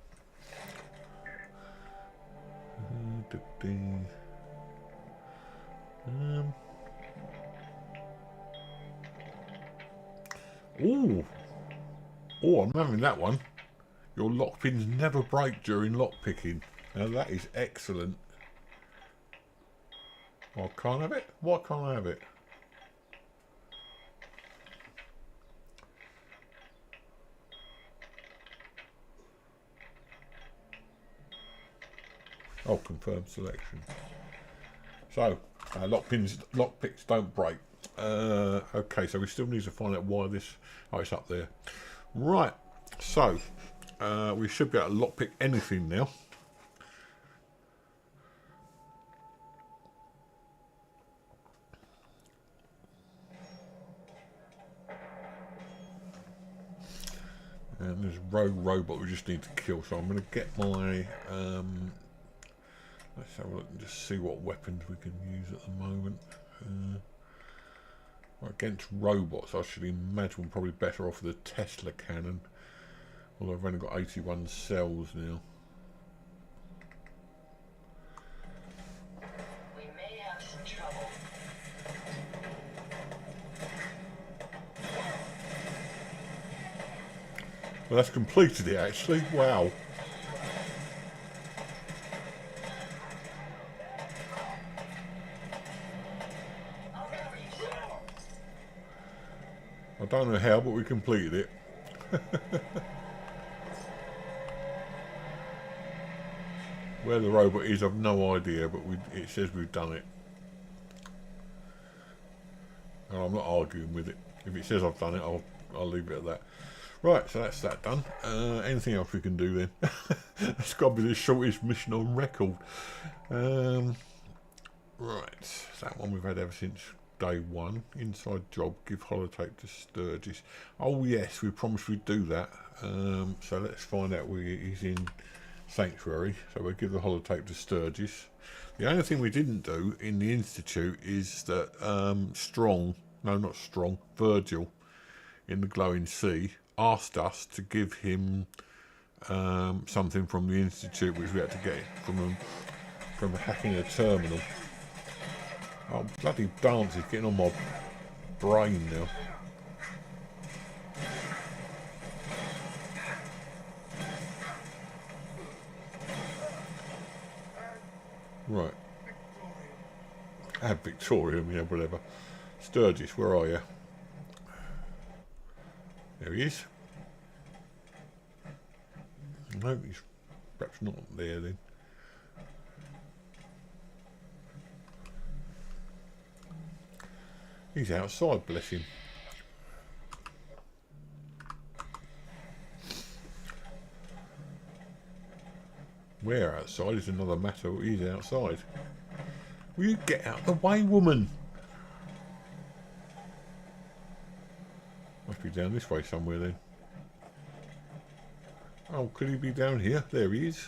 Oh, I'm having that one. Your lock pins never break during lock picking. Now that is excellent. I can't have it? Why can't I have it? Oh, confirm selection. So, lock picks don't break. Okay, so we still need to find out why this... Oh, it's up there. Right, so we should be able to lockpick anything now. And there's Rogue Robot we just need to kill, so I'm going to get my... let's have a look and just see what weapons we can use at the moment. Against robots, I should imagine we're probably better off with a Tesla cannon. Although I've only got 81 cells now.
We may have some trouble.
Well, that's completed it actually. Wow. I don't know how, but we completed it. Where the robot is, I've no idea, but it says we've done it. And I'm not arguing with it. If it says I've done it, I'll leave it at that. Right, so that's that done. Anything else we can do then? That's got to be the shortest mission on record. Right, that one we've had ever since day one. Inside job, give holotape to Sturgis. Oh yes, we promised we'd do that. So let's find out where he's in Sanctuary. So we'll give the holotape to Sturgis. The only thing we didn't do in the Institute is that Virgil in the Glowing Sea asked us to give him something from the Institute, which we had to get from him. from hacking a terminal. Oh, bloody dance is getting on my brain now. Right. Victorium, yeah, whatever. Sturgis, where are you? There he is. No, he's perhaps not there then. He's outside, bless him. Where outside is another matter. He's outside. Will you get out of the way, woman? Must be down this way somewhere then. Oh, could he be down here? There he is.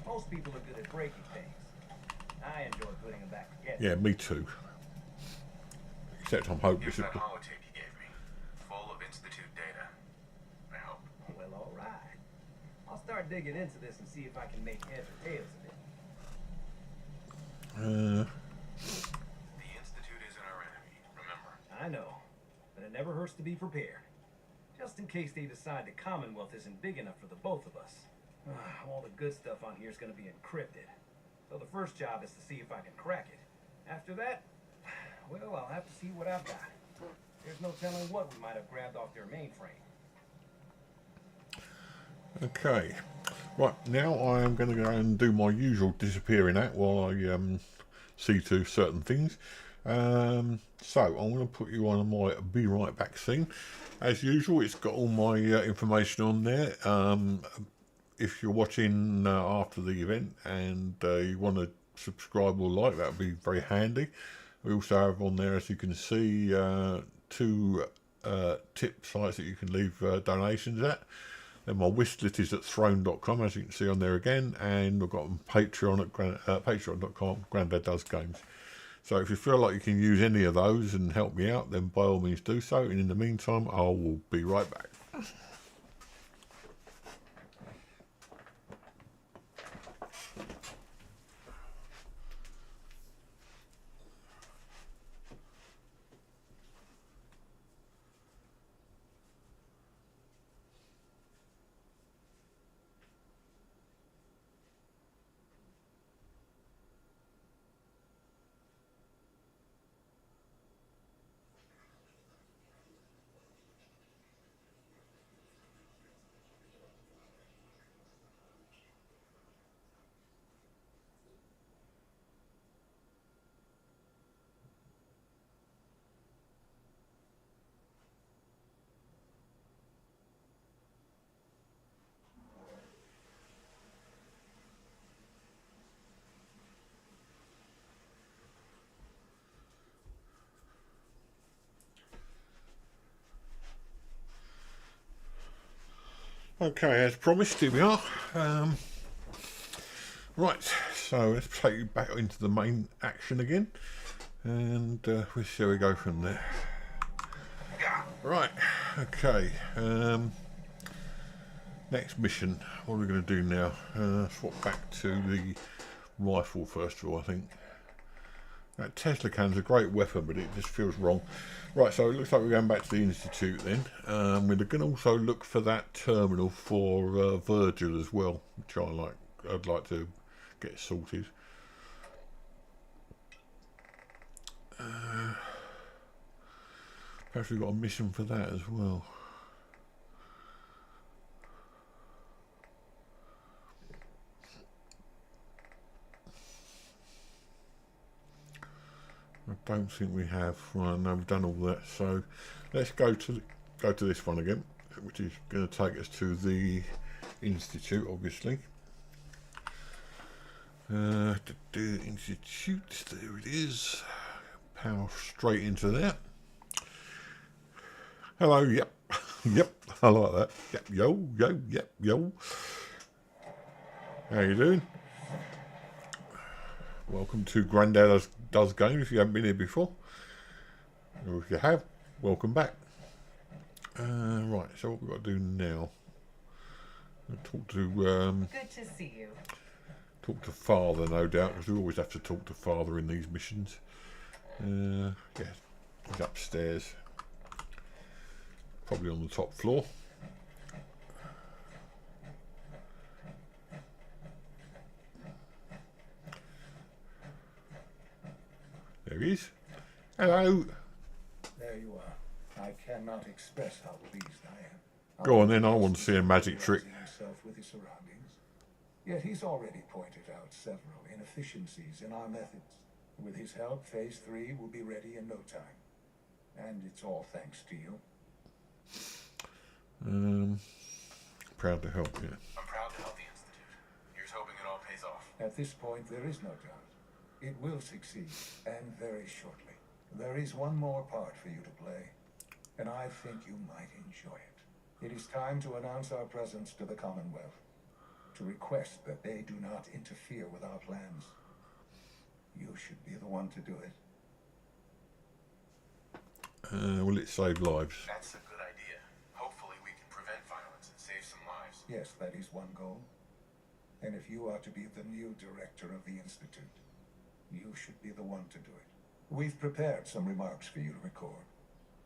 Most people are good at breaking things. I enjoy putting them back together.
Yeah, me too. Except I'm hopeless.
Here's that holotape you gave me, full of Institute data. I hope.
Well, all right. I'll start digging into this and see if I can make heads or tails of it.
The Institute isn't our enemy, remember?
I know, but it never hurts to be prepared. Just in case they decide the Commonwealth isn't big enough for the both of us. All the good stuff on here is going to be encrypted. So the first job is to see if I can crack it. After that, well, I'll have to see what I've got. There's no telling what we might have grabbed off their mainframe.
Okay. Right, now I am going to go and do my usual disappearing act while I see to certain things. So I'm going to put you on my be right back scene. As usual, it's got all my information on there. If you're watching after the event and you want to subscribe or like, that would be very handy. We also have on there, as you can see, 2 tip sites that you can leave donations at. Then my wish list is at throne.com, as you can see on there again, and we've got on Patreon at patreon.com, Grandad Does Games. So if you feel like you can use any of those and help me out, then by all means do so. And in the meantime, I will be right back. Okay, as promised, here we are. Right, so let's take you back into the main action again, and we'll see how we go from there. Right, okay. Next mission. What are we going to do now? Swap back to the rifle first of all, I think. That Tesla can's a great weapon, but it just feels wrong. Right, so it looks like we're going back to the Institute then. We're going to also look for that terminal for Virgil as well, which I'd like to get sorted. Perhaps we've got a mission for that as well. I don't think we have. Well, no, we've done all that. So let's go to this one again, which is going to take us to the Institute, obviously. Institute, there it is. Power straight into there. Hello, yep, yep, I like that. Yep, yo, yep, yo. How you doing? Welcome to Grandad Does Games, if you haven't been here before. Or if you have, welcome back. Right, so what we've got to do now. Talk to
Good to see you.
talk to Father, no doubt, because we always have to talk to Father in these missions. Yeah, he's upstairs, probably on the top floor. There he is. Hello.
There you are. I cannot express how pleased I am.
Go on then, I want to see a magic trick.
Himself with his surroundings. Yet he's already pointed out several inefficiencies in our methods. With his help, Phase 3 will be ready in no time. And it's all thanks to you.
Proud to help you.
I'm proud to help the Institute. Here's hoping it all pays off.
At this point, there is no doubt. It will succeed, and very shortly. There is one more part for you to play, and I think you might enjoy it. It is time to announce our presence to the Commonwealth, to request that they do not interfere with our plans. You should be the one to do it.
Will it save lives?
That's a good idea. Hopefully we can prevent violence and save some lives.
Yes, that is one goal. And if you are to be the new director of the Institute, you should be the one to do it. We've prepared some remarks for you to record.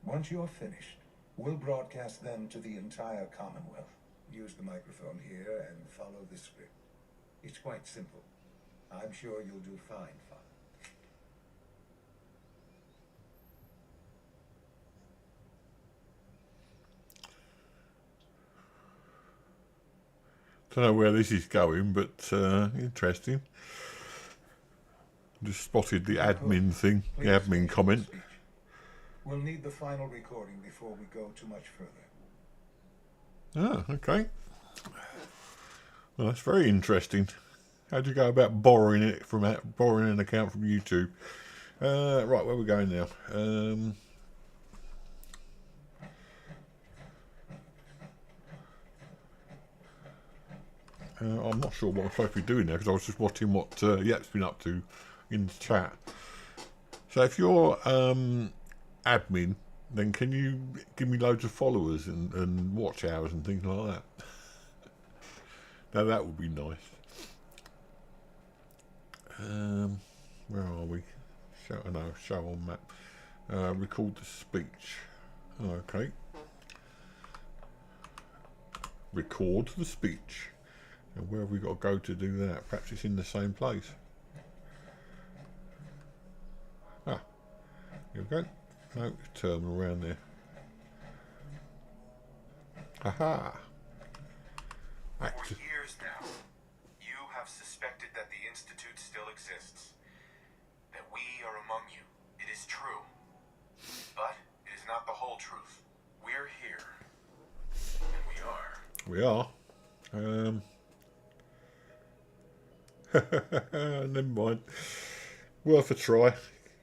Once you're finished, we'll broadcast them to the entire Commonwealth. Use the microphone here and follow this script. It's quite simple. I'm sure you'll do fine, Father.
Don't know where this is going, but interesting. Just spotted the admin thing, the admin comment.
We'll need the final recording before we go too much further.
Ah, okay. Well, that's very interesting. How do you go about borrowing an account from YouTube? Right, where are we going now? I'm not sure what I'm supposed to be doing there because I was just watching what Yap's been up to in the chat. So if you're admin, then can you give me loads of followers and watch hours and things like that? Now that would be nice. Where are we? Show on map. Record the speech. Okay. Record the speech. And where have we got to go to do that? Perhaps it's in the same place. Ah, here we go. No, terminal around there. Aha!
For years now, you have suspected that the Institute still exists. That we are among you. It is true. But it is not the whole truth. We're here. And we are.
We are. Never mind. Worth a try.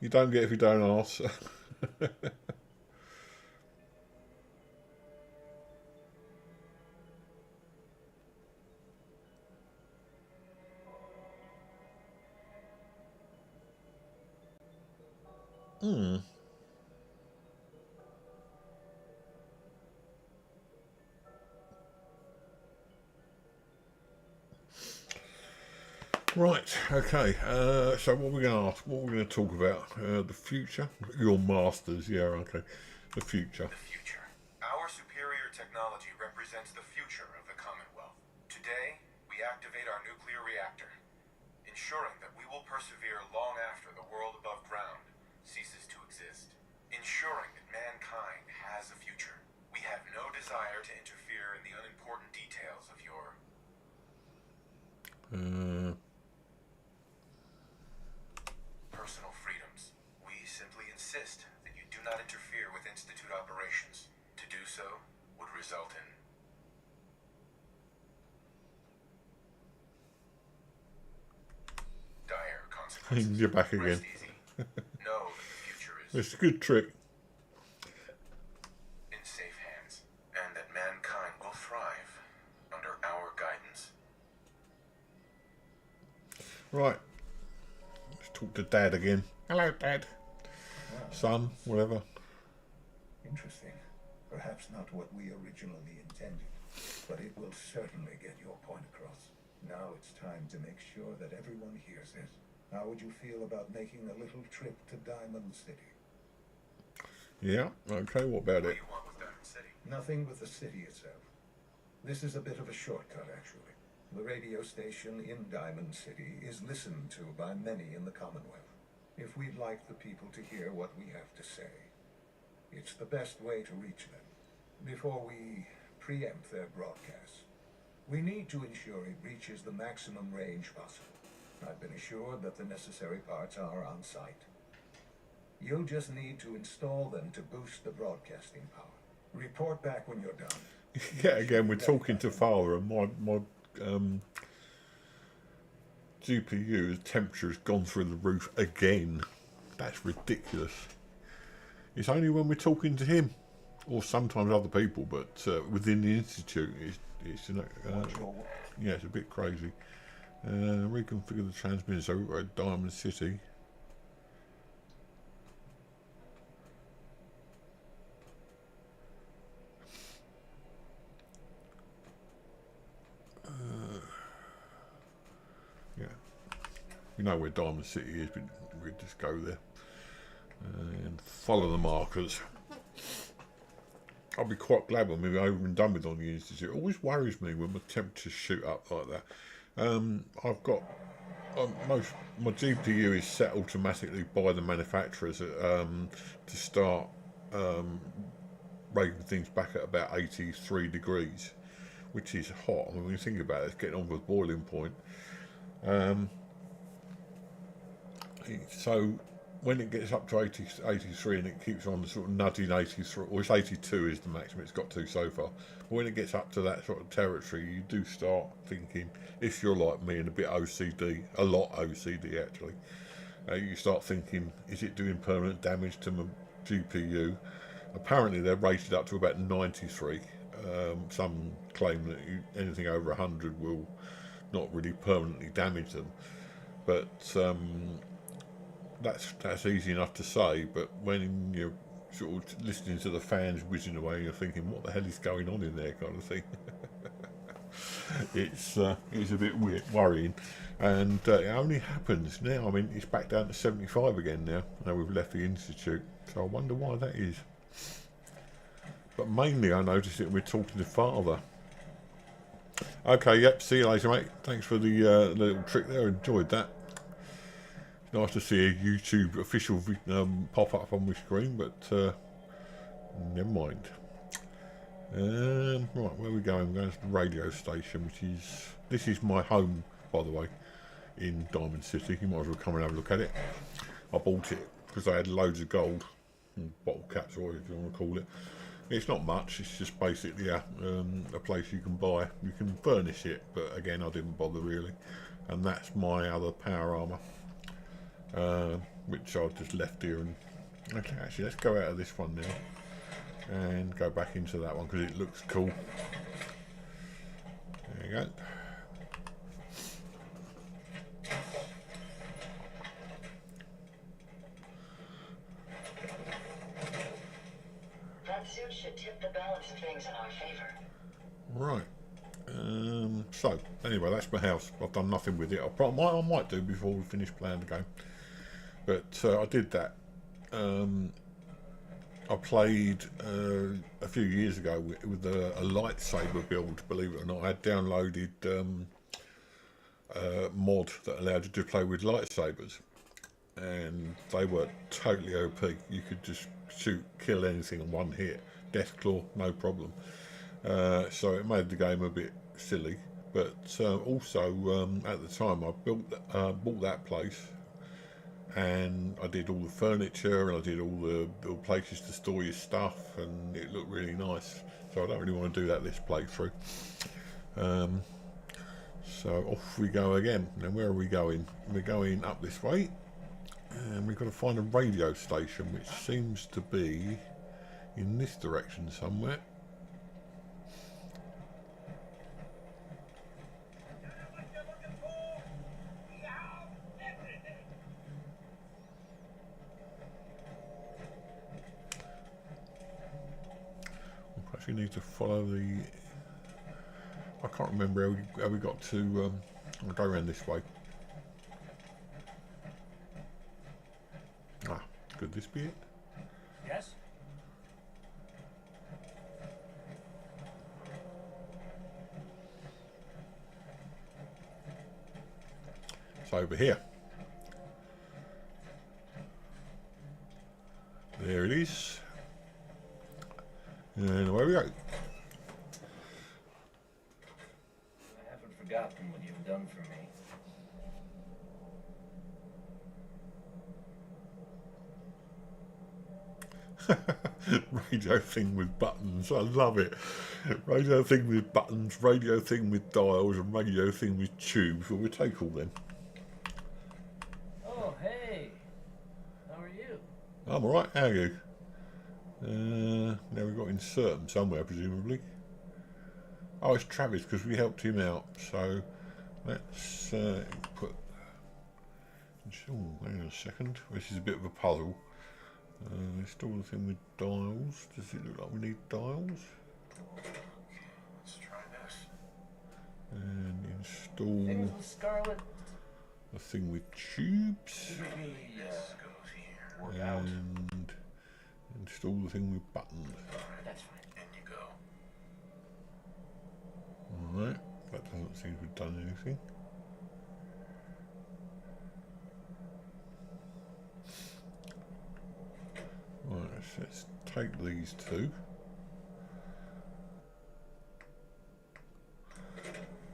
You don't get if you don't ask. Right, okay, so what we're going to ask, what we're going to talk about, the future, your masters, yeah, okay, the future.
The future. Our superior technology represents the future of the Commonwealth. Today, we activate our nuclear reactor, ensuring that we will persevere long after the world above ground ceases to exist. Ensuring that mankind has a future. We have no desire to interfere in the unimportant details of your... personal freedoms. We simply insist that you do not interfere with Institute operations. To do so would result in... dire consequences.
You're back again.
Rest easy. Know that the future is...
It's a good trick.
in safe hands, and that mankind will thrive under our guidance.
Right. Let's talk to Dad again. Hello, Dad.
Well,
Son, whatever.
interesting. Perhaps not what we originally intended. but it will certainly get your point across. Now it's time to make sure that everyone hears it. How would you feel about making a little trip to Diamond City?
Yeah, okay, what about
What
it?
do you want with Diamond City?
Nothing but the city itself. This is a bit of a shortcut, actually. The radio station in Diamond City is listened to by many in the Commonwealth. If we'd like the people to hear what we have to say, it's the best way to reach them. Before we preempt their broadcasts, we need to ensure it reaches the maximum range possible. I've been assured that the necessary parts are on site. You'll just need to install them to boost the broadcasting power. Report back when you're done.
Yeah, again, we're talking to father, and my GPU's temperature has gone through the roof again. That's ridiculous. It's only when we're talking to him, or sometimes other people, but within the institute, it's yeah, it's a bit crazy. Reconfigure the transmitter. So we've got a Diamond City. Yeah, we know where Diamond City is, but we just go there and follow the markers. I'll be quite glad when we're over and done with on the institute. It always worries me when my temperatures shoot up like that. I've got my GPU is set automatically by the manufacturers to start raking things back at about 83 degrees, which is hot. I mean, when you think about it, it's getting on with boiling point. So when it gets up to 83 and it keeps on sort of nudging 83, or it's 82 is the maximum it's got to so far. But when it gets up to that sort of territory, you do start thinking, if you're like me and a bit OCD, a lot OCD actually, you start thinking, is it doing permanent damage to my GPU? Apparently they're rated up to about 93. Some claim that anything over 100 will not really permanently damage them, but that's easy enough to say. But when you're sort of listening to the fans whizzing away, you're thinking, what the hell is going on in there, kind of thing. It's a bit weird, worrying, and it only happens now. I mean, it's back down to 75 again now we've left the institute, so I wonder why that is. But mainly I noticed it when we're talking to father. Okay, yep, see you later, mate. Thanks for the little trick there, enjoyed that. Nice to see a YouTube official pop up on my screen, but never mind. Right, where are we going? We're going to the radio station, this is my home, by the way, in Diamond City. You might as well come and have a look at it. I bought it because I had loads of gold, bottle caps, or whatever you want to call it. It's not much, it's just basically a place you can buy. You can furnish it, but again, I didn't bother really. And that's my other power armour, which I've just left here. And okay, actually, let's go out of this one now and go back into that one because it looks cool. There you go.
That suit should tip the balance of things in our favor.
Right. So anyway, that's my house. I've done nothing with it. I might do before we finish playing the game. But I did that. I played a few years ago with a lightsaber build. Believe it or not, I had downloaded a mod that allowed you to play with lightsabers, and they were totally OP. You could just kill anything in one hit. Deathclaw, no problem. So it made the game a bit silly, but also at the time I bought that place, and I did all the furniture and I did all the places to store your stuff, and it looked really nice. So I don't really want to do that this playthrough. So off we go again. Now where are we going? We're going up this way, and we've got to find a radio station, which seems to be in this direction somewhere. We need to follow the can't remember how we got to. I'll go around this way. Ah, could this be it?
Yes?
It's over here. There it is. And away we go.
I haven't forgotten what you've done for me.
Radio thing with buttons. I love it. Radio thing with buttons, radio thing with dials, and radio thing with tubes. Well, we'll take all them.
Oh, hey. How are you?
I'm alright, how are you? Now we've got to insert them somewhere, presumably. Oh, it's Travis, because we helped him out. So, let's put... Oh, hang on a second. This is a bit of a puzzle. Install the thing with dials. Does it look like we need dials?
Let's try this.
And install
Things with Scarlet.
the thing with tubes.
This goes here.
Work out.
And install the thing with buttons.
That's fine.
In you go.
Alright, that doesn't seem to have done anything. Right, let's take these two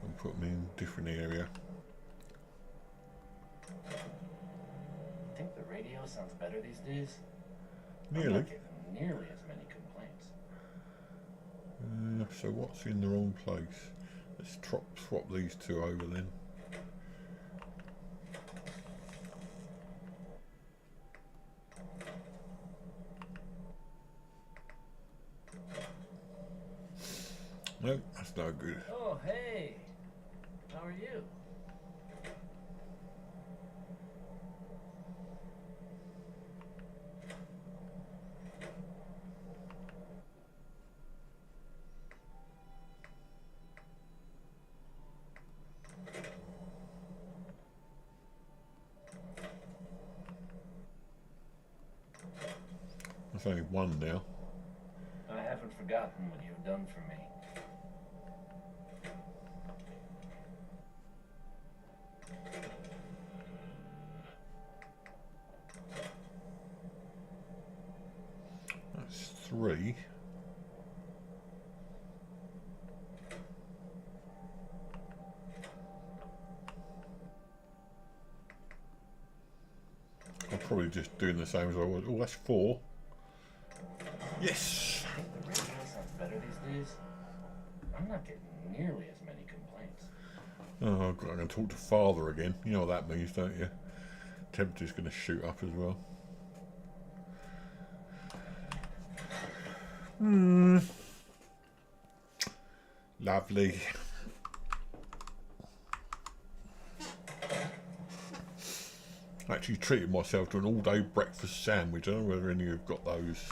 and put them in a different area.
I think the radio sounds better these days. I'm
Nearly.
not getting nearly as many complaints.
So what's in the wrong place? Let's swap these two over then. No, that's no good.
Oh, hey. How are you?
There's only one now.
I haven't forgotten what you've done for me.
That's three. I'm probably just doing the same as I was. Oh, that's four. Yes!
I think the radio sounds better these days. I'm not getting nearly as many complaints.
Oh, I'm going to talk to father again. You know what that means, don't you? Temperature's going to shoot up as well. Lovely. I actually treated myself to an all-day breakfast sandwich. I don't know whether any of you have got those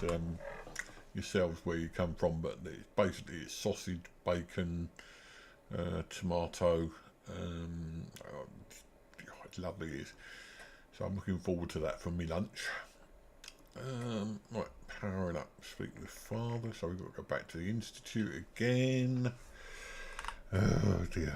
yourselves where you come from, but it's sausage, bacon, tomato. It's lovely, it is. So I'm looking forward to that for my lunch. Right, power it up. Speak with father. So we've got to go back to the institute again. Oh dear.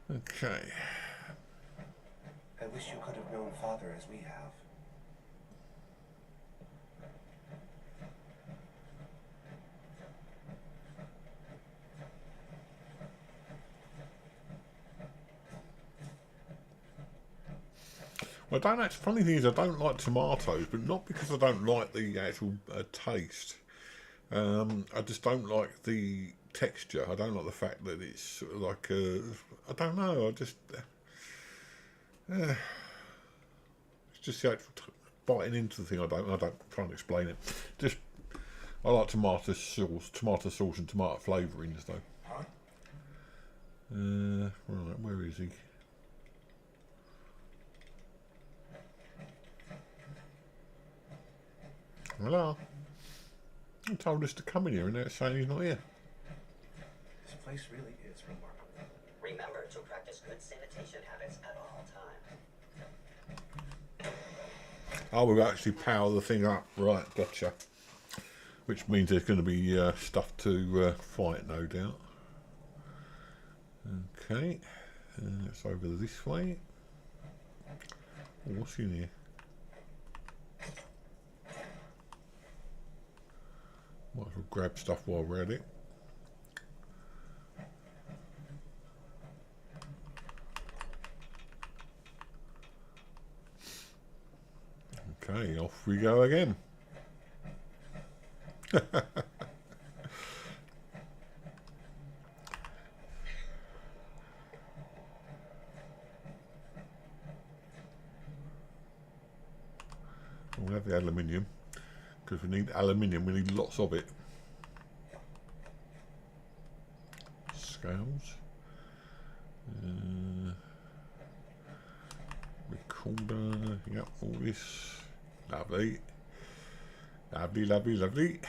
Okay.
I wish you could have known Father as we have.
Well, funny thing is, I don't like tomatoes, but not because I don't like the actual taste. I just don't like the texture. I don't like the fact that it's sort of like I don't know. I just it's just the actual biting into the thing. I can't explain it. Just I like tomato sauce and tomato flavorings though.
Huh?
Right, where is he? Hello? He told us to come in here and now it's saying he's not here.
This place really is remarkable.
Remember to practice good sanitation habits at all times.
Oh, we've actually powered the thing up. Right, gotcha. Which means there's going to be stuff to fight, no doubt. Okay, it's over this way. Oh, what's in here? Might as well grab stuff while we're at it. Okay, off we go again. We'll have the aluminium, because we need aluminium, we need lots of it. Scales. Recorder, yep, all this. Lovely. Lovely, lovely, lovely.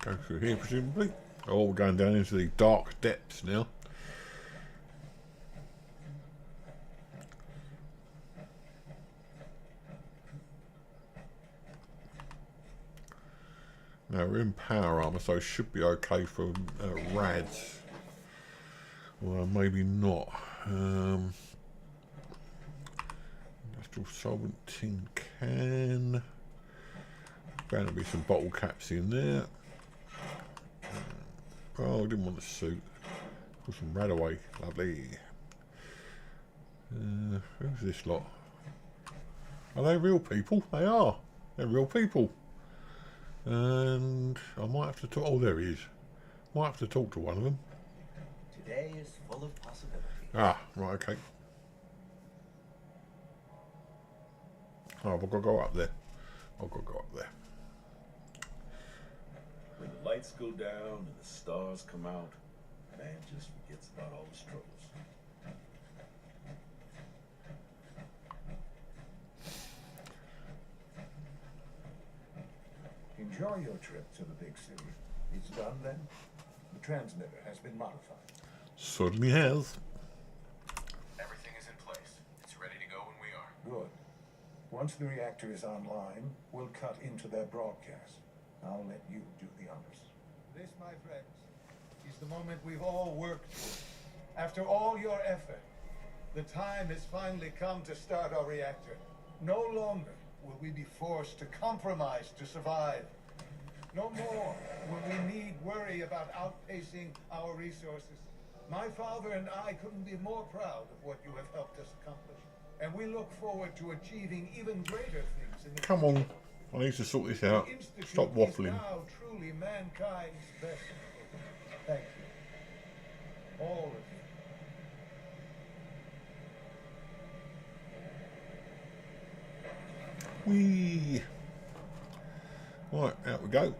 Go through here, presumably. Oh, we're going down into the dark depths now. Now we're in power armor, so it should be okay for rads. Well, maybe not. Industrial solvent tin can. Bound to be some bottle caps in there. Oh, I didn't want the suit. Put some rad away. Lovely. Who's this lot? Are they real people? They are. They're real people. And I might have to talk. Oh, there he is. Might have to talk to one of them.
Today is full of possibilities.
Ah, right, okay. Oh, I've got to go up there. I've got to go up there.
When the lights go down and the stars come out, man just forgets about all his troubles.
Enjoy your trip to the big city. It's done then? The transmitter has been modified.
Certainly has.
Everything is in place. It's ready to go when we are.
Good. Once the reactor is online, we'll cut into their broadcast. I'll let you do the honors. This, my friends, is the moment we've all worked for. After all your effort, the time has finally come to start our reactor. No longer will we be forced to compromise to survive. No more will we need worry about outpacing our resources. My father and I couldn't be more proud of what you have helped us accomplish. And we look forward to achieving even greater things in the
Come on. I need to sort this out. Stop waffling.
is now truly mankind's best. Thank you. All of you.
Whee! Right, out we go.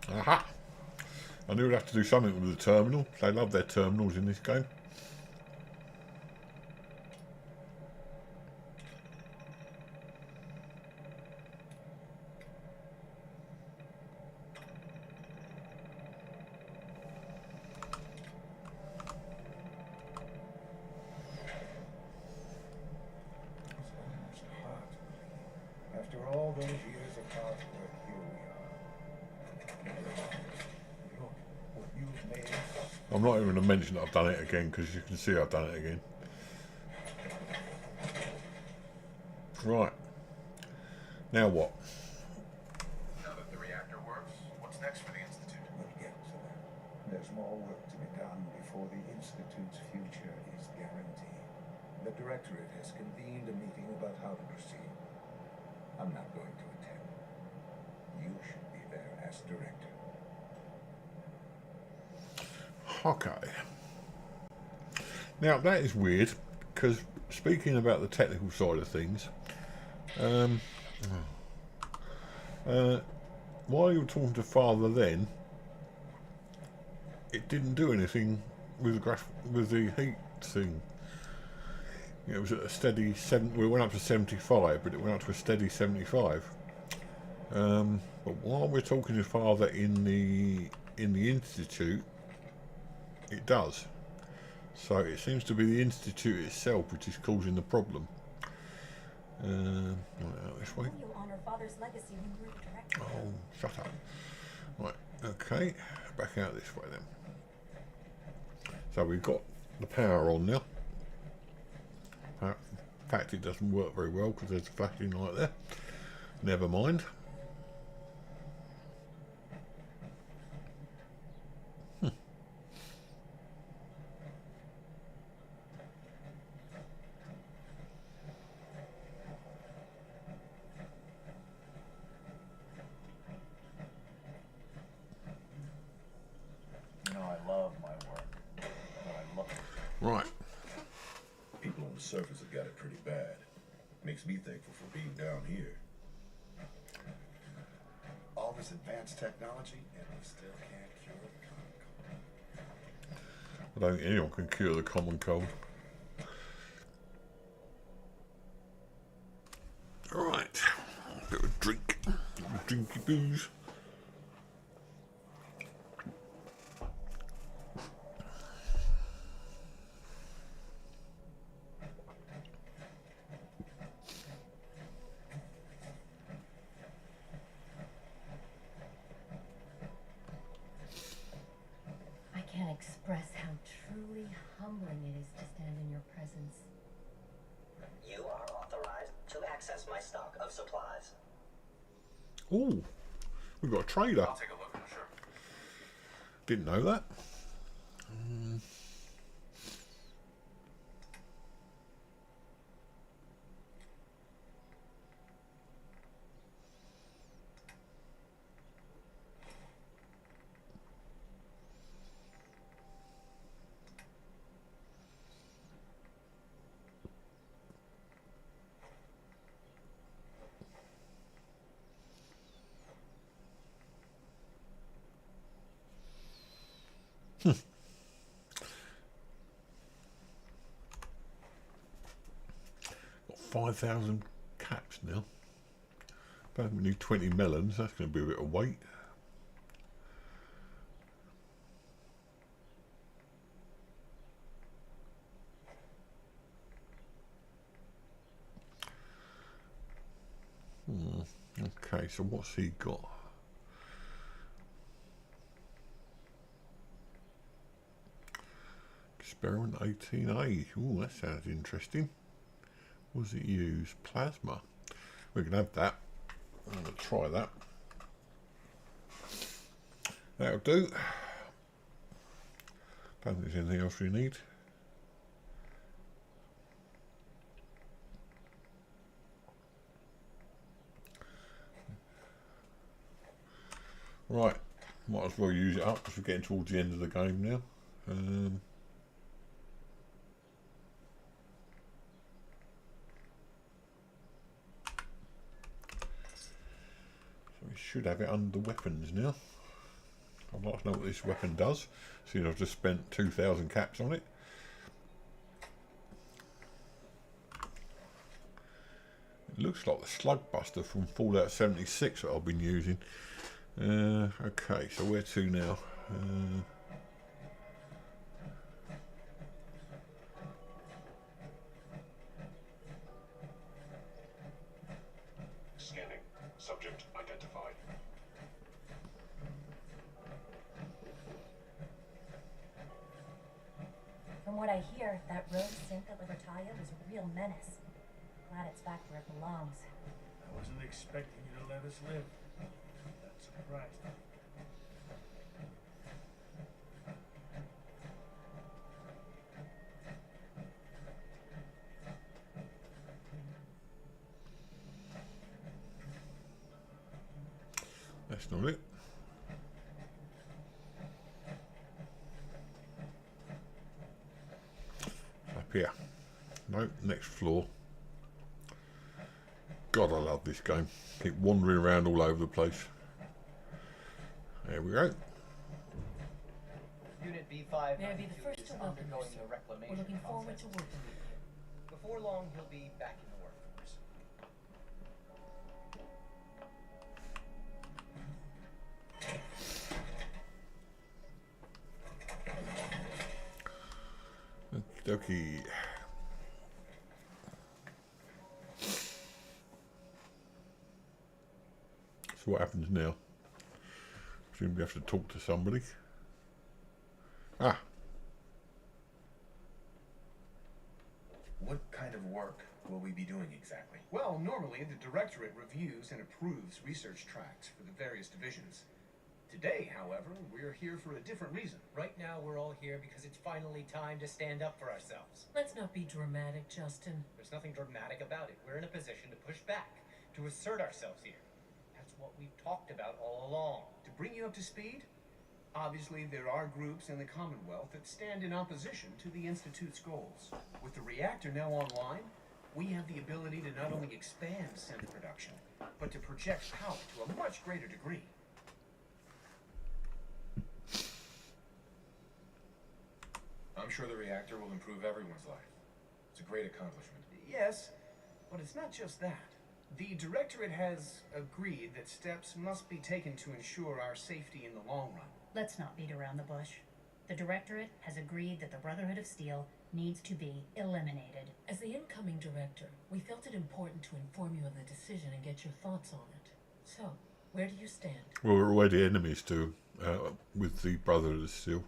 Aha! I knew we'd have to do something with the terminal. They love their terminals in this game.
After all those years of hard work, here we are. Look what you've made.
I'm not even going to mention that I've done it again, because you can see I've done it again. Right. Now what?
Now that the reactor works, what's next for the Institute?
We'll get to that. There's more work to be done before the Institute's future is guaranteed. The Directorate has convened a meeting about how to proceed. I'm not going to attend. You should be there as Director.
Okay. Now that is weird, because speaking about the technical side of things, while you were talking to Father then, it didn't do anything with the heat thing. It was at a steady we went up to 75, but it went up to a steady 75. But while we're talking to Father in the institute, it does. So it seems to be the institute itself which is causing the problem. Right, out this way.
You'll honor Father's legacy when you're the director.
Oh, shut up. Right, okay, back out this way then. So we've got the power on now. In fact, it doesn't work very well because there's a flashing light there. Never mind.
You know, I love my work. But I love it.
Right.
People on the surface have got it pretty bad. Makes me thankful for being down here.
All this advanced technology, and we still can't cure the common cold.
I don't think anyone can cure the common cold. Right. Bit of drink. Drinky booze.
I can't express how truly humbling it is to stand in your presence.
You are authorized to access my stock of supplies.
Ooh, we've got a trader.
I'll take a look, sure.
Didn't know that. Got 5,000 caps now. But we need 20 melons. That's going to be a bit of weight. Okay, so what's he got? Experiment 18A. Ooh, that sounds interesting. What does it use? Plasma. We can have that. I'm going to try that. That'll do. Don't think there's anything else we need. Right, might as well use it up because we're getting towards the end of the game now. So we should have it under weapons now. I'd like to know what this weapon does, seeing I've just spent 2,000 caps on it. It looks like the slug buster from Fallout 76 that I've been using. Okay, so where to now?
Scanning. Subject identified.
From what I hear, that rogue synth at Libertalia was a real menace. Glad it's back where it belongs.
I wasn't expecting you to let us live. That surprised me.
That's not it. No, next floor. God, I love this game. Keep wandering around all over the place. There we go.
Unit B5
May I be the first to welcome you,
undergoing
sir?
the reclamation
We're looking forward to
process.
working with you.
Before long, he'll be back in the workforce.
Okie dokie. So what happens now? Presume we have to talk to somebody. Ah.
What kind of work will we be doing exactly?
Well, normally the Directorate reviews and approves research tracks for the various divisions. Today, however, we're here for a different reason.
Right now, we're all here because it's finally time to stand up for ourselves.
Let's not be dramatic, Justin.
There's nothing dramatic about it. We're in a position to push back, to assert ourselves here. That's what we've talked about all along.
To bring you up to speed, obviously there are groups in the Commonwealth that stand in opposition to the Institute's goals. With the reactor now online, we have the ability to not only expand synth production, but to project power to a much greater degree.
I'm sure the reactor will improve everyone's life. It's a great accomplishment.
Yes, but it's not just that. The Directorate has agreed that steps must be taken to ensure our safety in the long run.
Let's not beat around the bush. The Directorate has agreed that the Brotherhood of Steel needs to be eliminated.
As the incoming director, we felt it important to inform you of the decision and get your thoughts on it. So, where do you stand?
Well, we're already enemies to with the Brotherhood still.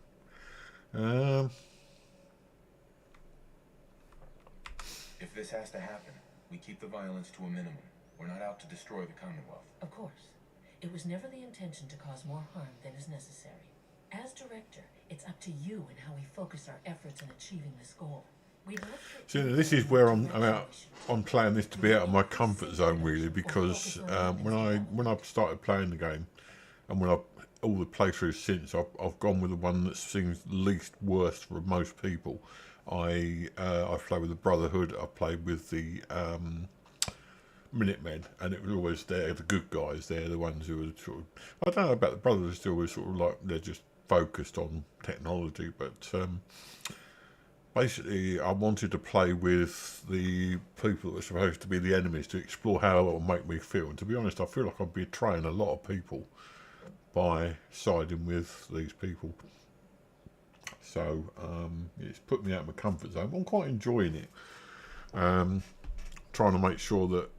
If this has to happen, we keep the violence to a minimum. We're not out to destroy the Commonwealth.
Of course. It was never the intention to cause more harm than is necessary. As director, it's up to you and how we focus our efforts in achieving this goal. We'd love to...
See, this is where I'm playing this to be out of my comfort zone, really, because when I started playing the game, and when all the playthroughs since, I've gone with the one that seems least worst for most people. I've played with the Brotherhood. I played with the Minutemen, and it was always the good guys. They're the ones who were sort of, I don't know about the Brotherhood, still was sort of like they're just focused on technology, but basically I wanted to play with the people that were supposed to be the enemies to explore how it would make me feel. And to be honest, I feel like I'm betraying a lot of people by siding with these people. So it's put me out of my comfort zone. I'm quite enjoying it. Trying to make sure that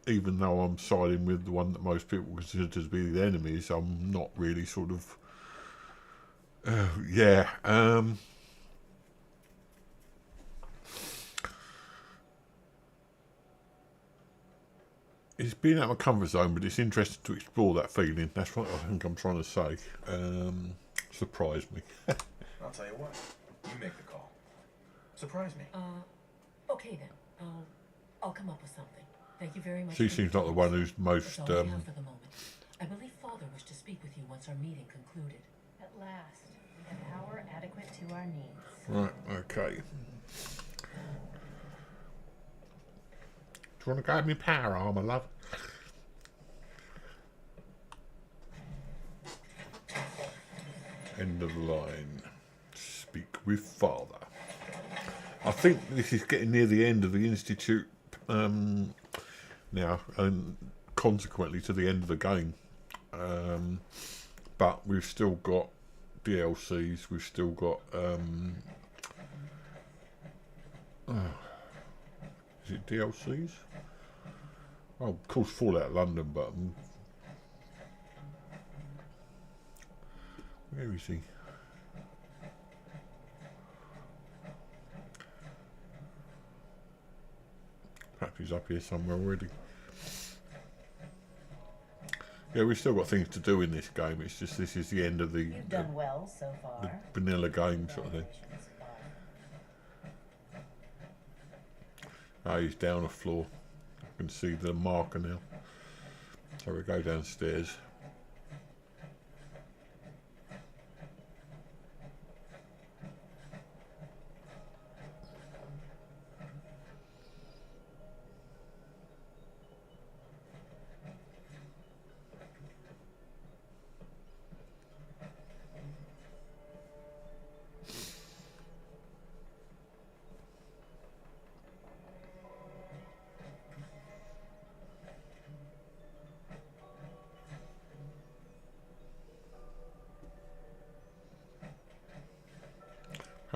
even though I'm siding with the one that most people consider to be the enemies, I'm not really sort of... It's been out of my comfort zone, but it's interesting to explore that feeling. That's what I think I'm trying to say. Surprise me.
I'll tell you what. You make the call. Surprise me.
Okay then. I'll come up with something. Thank you very much.
She seems like the one who's most...
That's all I have for the moment. I believe Father wished to speak with you once our meeting concluded.
At last, we have power adequate to our needs.
Right, okay. Do you want to grab me power armor, love? End of the line. Speak with Father. I think this is getting near the end of the Institute now, and consequently to the end of the game. But we've still got DLCs, we've still got... is it DLCs? Oh, of course, Fallout London, but... where is he? Perhaps he's up here somewhere already. Yeah, we've still got things to do in this game. It's just this is the end of the...
You've done well so far.
The vanilla game sort of thing. Oh, he's down a floor. I can see the marker now. So we go downstairs.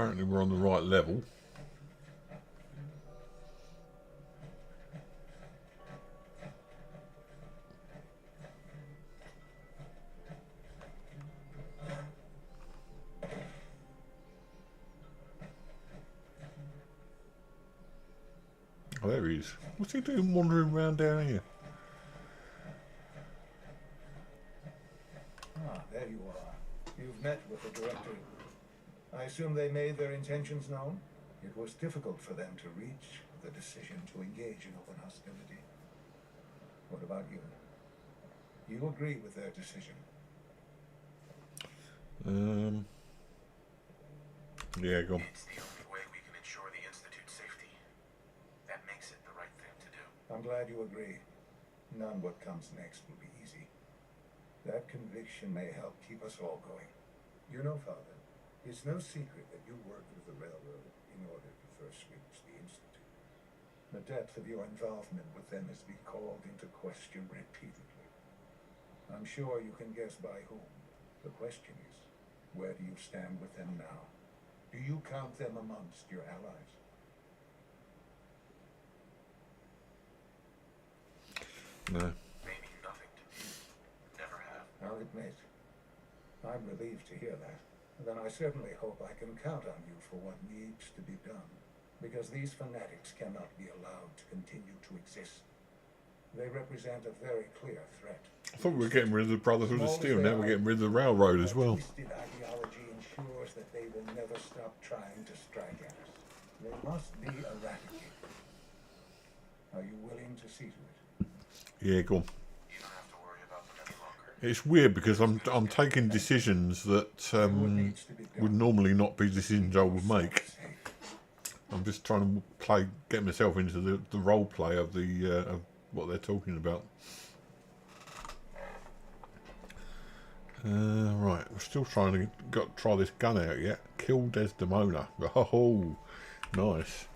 Apparently we're on the right level. Oh, there he is. What's he doing wandering around down here?
Ah, there you are. You've met with the director. I assume they made their intentions known? It was difficult for them to reach the decision to engage in open hostility. What about you? You agree with their decision?
Yeah, go on.
It's the only way we can ensure the Institute's safety. That makes it the right thing to do.
I'm glad you agree. None what comes next will be easy. That conviction may help keep us all going. You know, Father, it's no secret that you worked with the railroad in order to first reach the Institute. The depth of your involvement with them has been called into question repeatedly. I'm sure you can guess by whom. The question is, where do you stand with them now? Do you count them amongst your allies?
No.
They mean nothing to me. Never have.
I'll admit, I'm relieved to hear that. Then I certainly hope I can count on you for what needs to be done, because these fanatics cannot be allowed to continue to exist. They represent a very clear threat.
I thought we were getting rid of the Brotherhood of Steel. Now we're getting rid of the railroad as well.
Twisted ideology ensures that they will never stop trying to strike at us. They must be eradicated. Are you willing to see to it?
Yeah, go on.
You don't have to worry about them any longer.
It's weird because I'm taking decisions that would normally not be decisions I would make. I'm just trying to get myself into the role play of of what they're talking about. Right, we're still trying to try this gun out yet. Kill Desdemona. Oh, nice.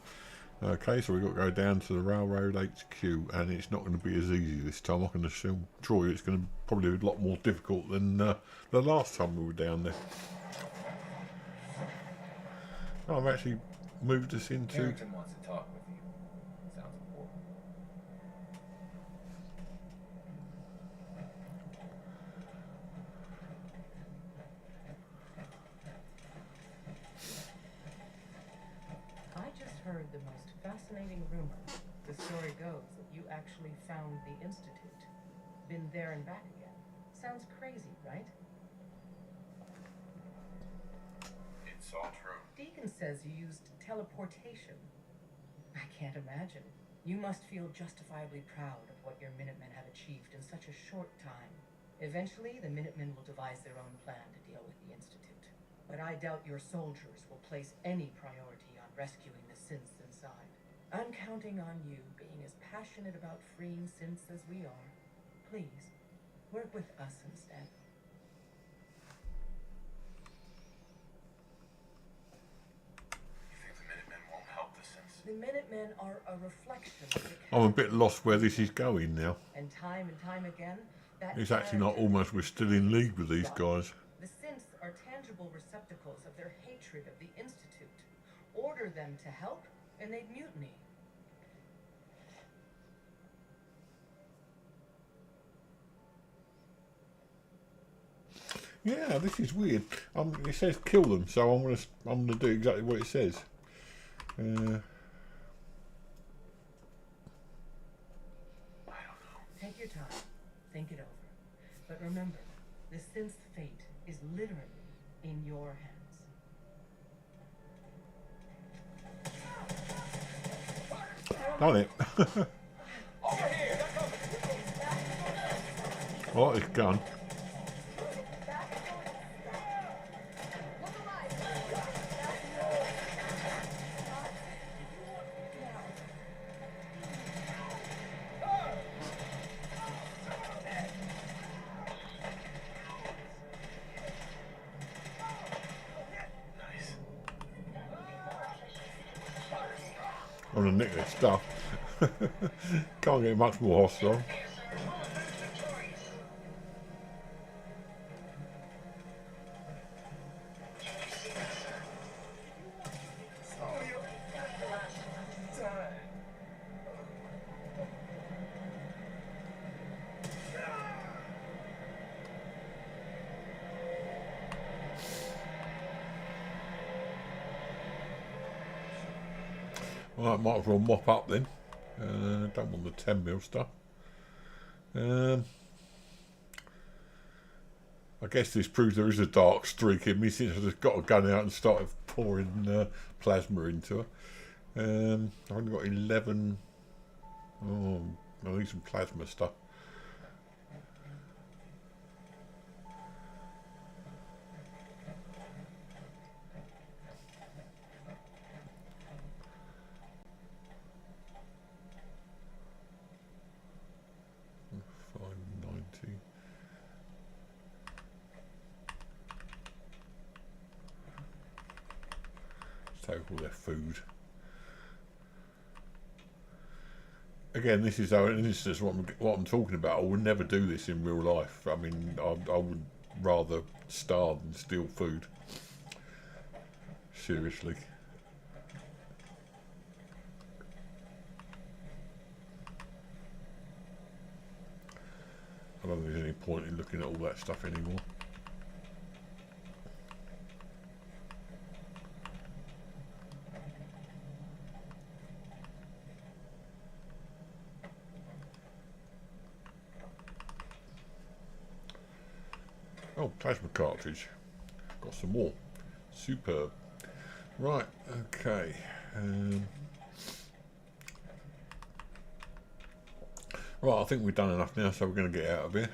Okay, so we've got to go down to the railroad HQ, and it's not going to be as easy this time. I can assure you it's going to probably be a lot more difficult than the last time we were down there. Oh, I've actually moved us into...
Carrington wants to talk with you. Sounds important.
I just heard the most fascinating rumor. The story goes that you actually found the Institute. Been there and back again. Sounds crazy, right?
It's all true.
Deacon says you used teleportation. I can't imagine. You must feel justifiably proud of what your Minutemen have achieved in such a short time. Eventually, the Minutemen will devise their own plan to deal with the Institute. But I doubt your soldiers will place any priority on rescuing the synths inside. I'm counting on you being as passionate about freeing synths as we are. Please, work with us instead. The Minutemen are a reflection of the
I'm a bit lost where this is going now.
and time again, that
It's actually not almost we're still in league with these guys.
the synths are tangible receptacles of their hatred of the Institute. Order them to help, and they'd mutiny.
Yeah, this is weird. It says kill them, so I'm gonna do exactly what it says.
Take your time. Think it over. But remember, the synth's fate is literally in your hands.
Done it. Oh, it's gone. I'm gonna nick this stuff. Can't get much more hostile. Well, I might as well mop up then. Don't want the 10mm stuff. I guess this proves there is a dark streak in me since I just got a gun out and started pouring plasma into her. I've only got 11. Oh, I need some plasma stuff. Take all their food. Again, this is an instance of what I'm talking about. I would never do this in real life. I mean, I would rather starve than steal food. Seriously. I don't think there's any point in looking at all that stuff anymore. Oh, plasma cartridge. Got some more. Superb. Right, okay. Right, I think we've done enough now, so we're going to get out of here.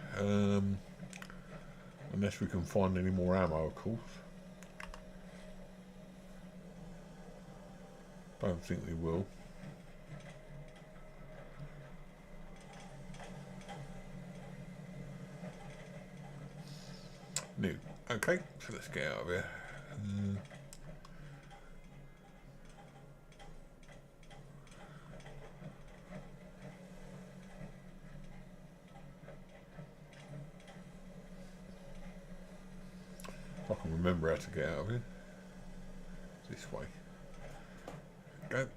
Unless we can find any more ammo, of course. Don't think we will. No. Okay, so let's get out of here. If I can remember how to get out of here. This way. Go.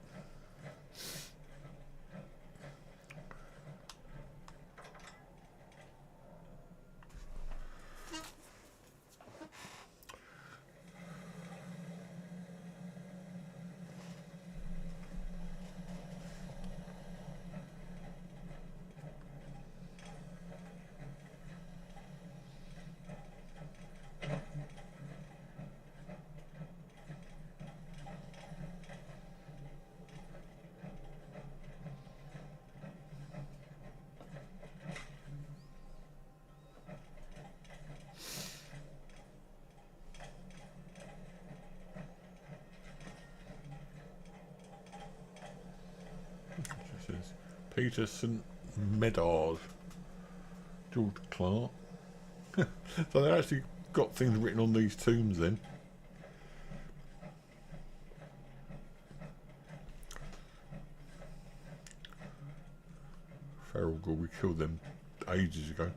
Peter St. Medard, George Clark. So they actually got things written on these tombs then. Feral Gore, we killed them ages ago.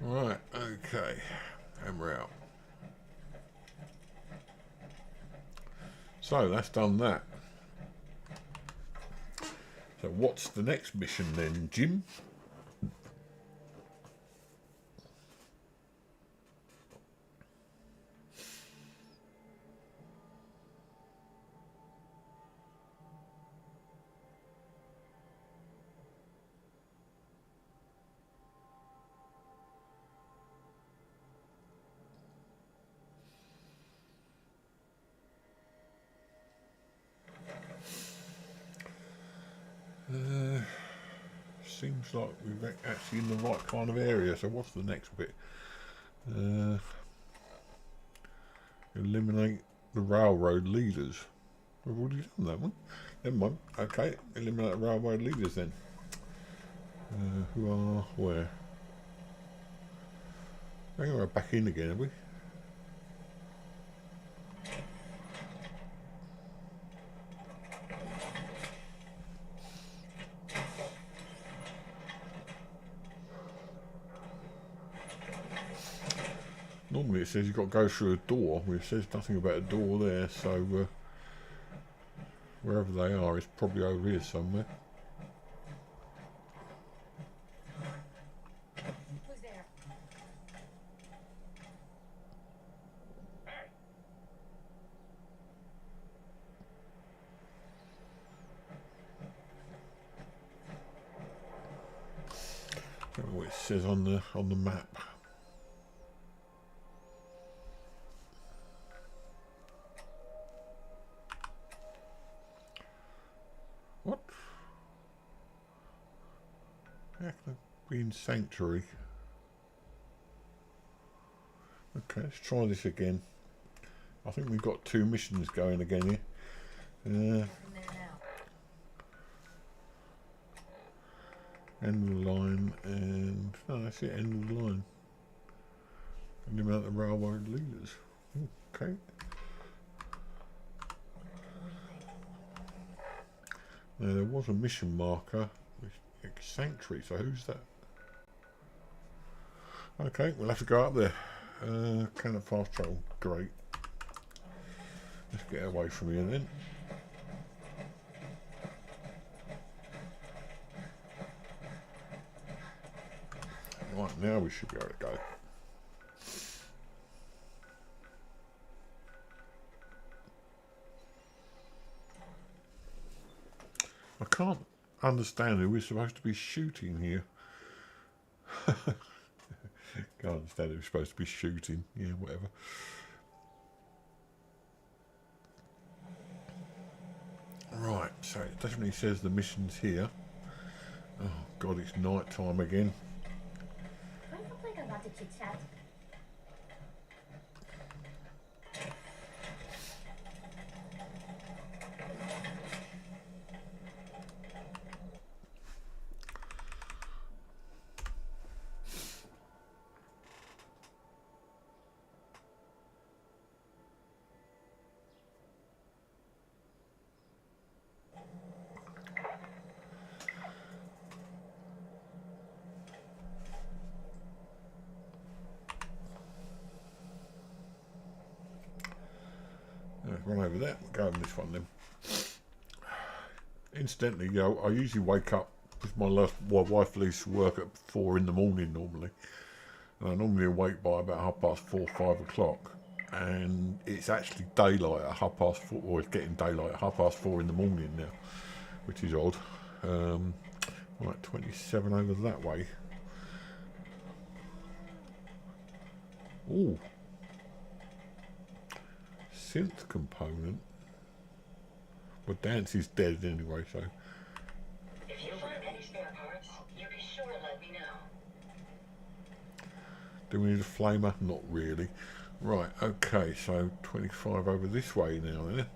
Right, okay, and we're out. So that's done that. So what's the next mission then, Jim? Seems like we're actually in the right kind of area. So what's the next bit? Eliminate the railroad leaders. We've already done that one. Never mind. Okay, eliminate the railroad leaders then. Who are where? I think we're back in again, have we? Normally it says you've got to go through a door. It says nothing about a door there, so wherever they are, it's probably over here somewhere.
Who's there? Hey.
Don't know what it says on the map. What? How can I be in Sanctuary? Okay, let's try this again. I think we've got 2 missions going again here. End of the line, and no, that's it. End of the line. And the amount of railroad leaders. Okay. Now there was a mission marker. Sanctuary. So who's that? Okay, we'll have to go up there. Can of fast travel. Great. Let's get away from here then. Right, now we should be able to go. I can't understand who we're supposed to be shooting here. Can't understand who we're supposed to be shooting. Yeah, whatever. Right, so it definitely says the mission's here. Oh God, it's night time again.
Can I complain about the chit chat?
Run over that. We'll go over this one then. Incidentally, you know, I usually wake up because my wife leaves to work at 4 in the morning normally. And I normally awake by about 4:30, 5 o'clock. And it's actually daylight at 4:30, or it's getting daylight at 4:30 in the morning now, which is odd. Right, 27 over that way. Ooh. Synth component. Well, Dance is dead anyway, so.
If you find any spare parts, you be sure to let me know.
Do we need a flamer? Not really. Right, okay, so 25 over this way now then.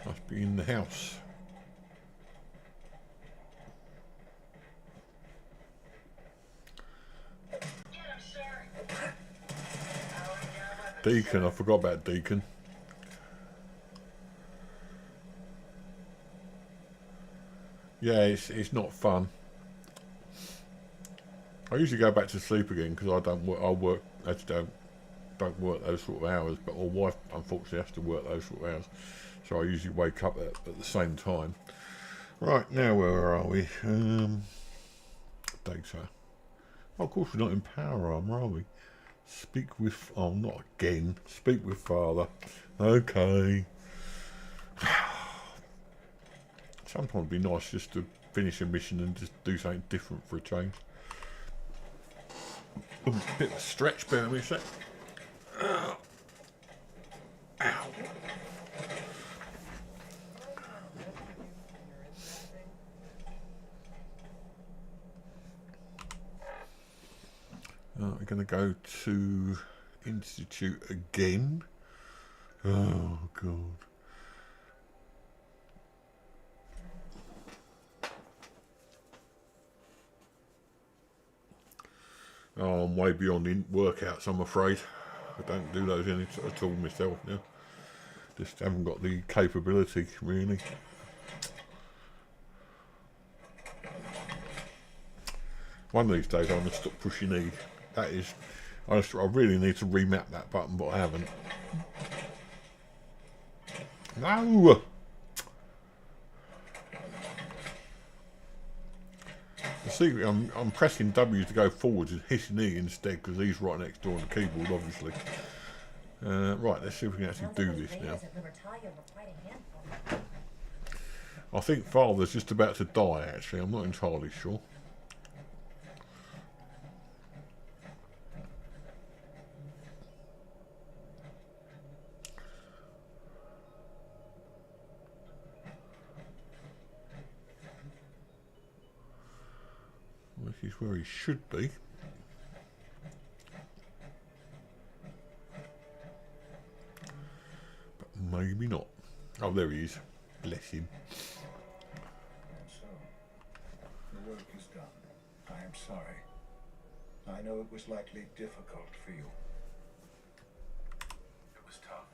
Must be in the house. Deacon, I forgot about Deacon. Yeah, it's not fun. I usually go back to sleep again because I don't work. I work. Actually, don't work those sort of hours. But my wife, unfortunately, has to work those sort of hours, so I usually wake up at the same time. Right, now where are we? Data. Oh, of course, we're not in power armor, are we? Speak with... Oh, not again. Speak with father. Okay. Sometimes it'd be nice just to finish a mission and just do something different for a change. A bit of a stretch, bear with me a sec. Ow. We're going to go to Institute again. Oh, God. Oh, I'm way beyond the workouts, I'm afraid. I don't do those any at all myself now. Just haven't got the capability, really. One of these days I'm going to stop pushing E. That is, I really need to remap that button, but I haven't. No! See, I'm pressing W to go forwards and hitting E instead because he's right next door on the keyboard, obviously. Right, let's see if we can actually
Sounds
do
like those
this now.
raiders at Libertalia were quite a handful.
I think Father's just about to die, actually. I'm not entirely sure. This is where he should be. But maybe not. Oh, there he is. Bless him.
And so, the work is done. I am sorry. I know it was likely difficult for you.
It was tough.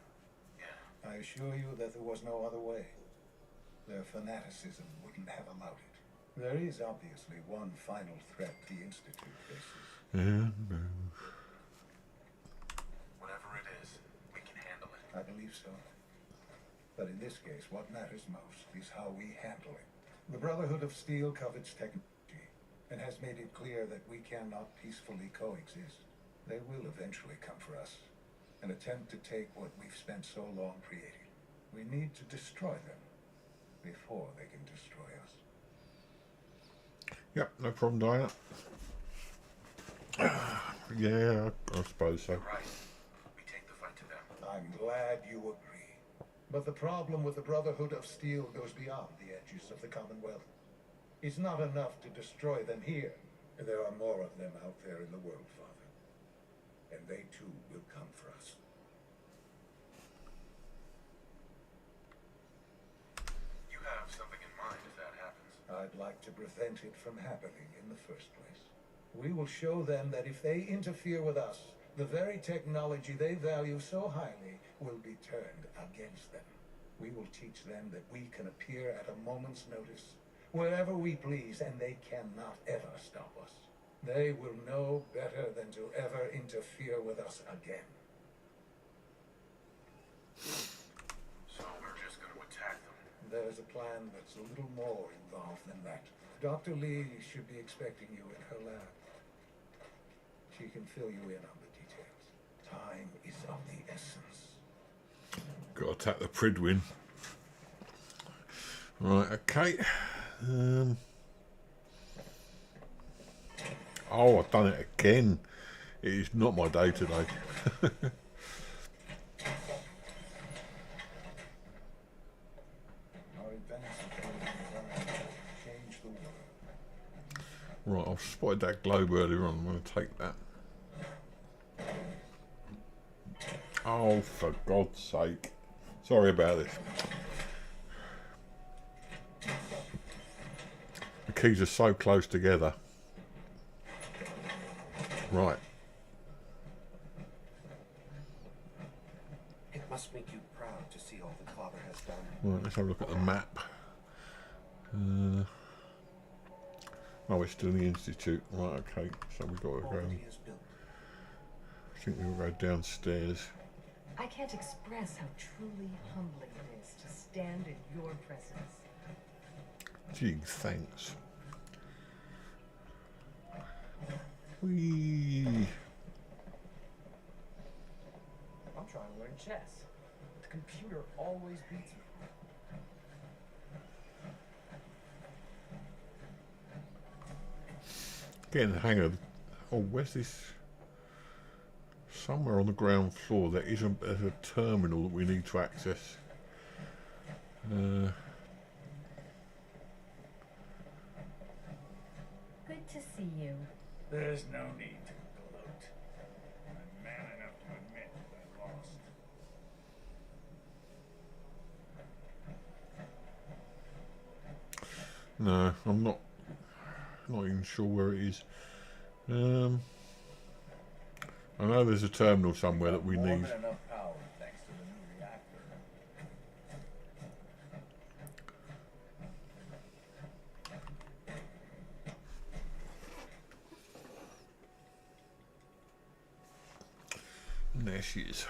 Yeah.
I assure you that there was no other way. Their fanaticism wouldn't have allowed it. There is obviously one final threat the Institute faces.
Whatever it is, we can handle it.
I believe so. But in this case, what matters most is how we handle it. The Brotherhood of Steel covets technology and has made it clear that we cannot peacefully coexist. They will eventually come for us and attempt to take what we've spent so long creating. We need to destroy them before they can destroy us.
Yep, no problem, Diana. Yeah, I suppose so.
Right. We take the fight to them.
I'm glad you agree. But the problem with the Brotherhood of Steel goes beyond the edges of the Commonwealth. It's not enough to destroy them here. There are more of them out there in the world, Father. And they too will come for us.
You have something in mind if that happens.
I'd like to prevent it from happening in the first place. We will show them that if they interfere with us, the very technology they value so highly will be turned against them. We will teach them that we can appear at a moment's notice, wherever we please, and they cannot ever stop us. They will know better than to ever interfere with us again.
So we're just going to attack them.
There's a plan that's a little more involved than that. Dr. Lee should be expecting you in her lab. She can fill you in on the details. Time is of the essence.
Got to attack the Pridwin. Right, okay. Oh, I've done it again. It is not my day today.
Our advances change the world.
Right, I've spotted that globe earlier on. I'm going to take that. Oh, for God's sake. Sorry about this. The keys are so close together. Right.
It must make you proud to see all that Father has done.
Right, let's have a look at the map. Oh, it's still the Institute. Right, okay. So we've got to
All
go.
that he has built.
I think we'll go downstairs.
I can't express how truly humbling it is to stand in your presence.
Gee, thanks. Whee!
I'm trying to learn chess. The computer always beats me.
Getting the hang of. Oh, where's this? Somewhere on the ground floor there is there's a terminal that we need to access.
Good to see you.
There's no need to gloat. I'm man enough to admit that I lost.
No, I'm not even sure where it is. I know there's a terminal somewhere that we
More
need.
than enough power thanks to the new reactor.
And there she is.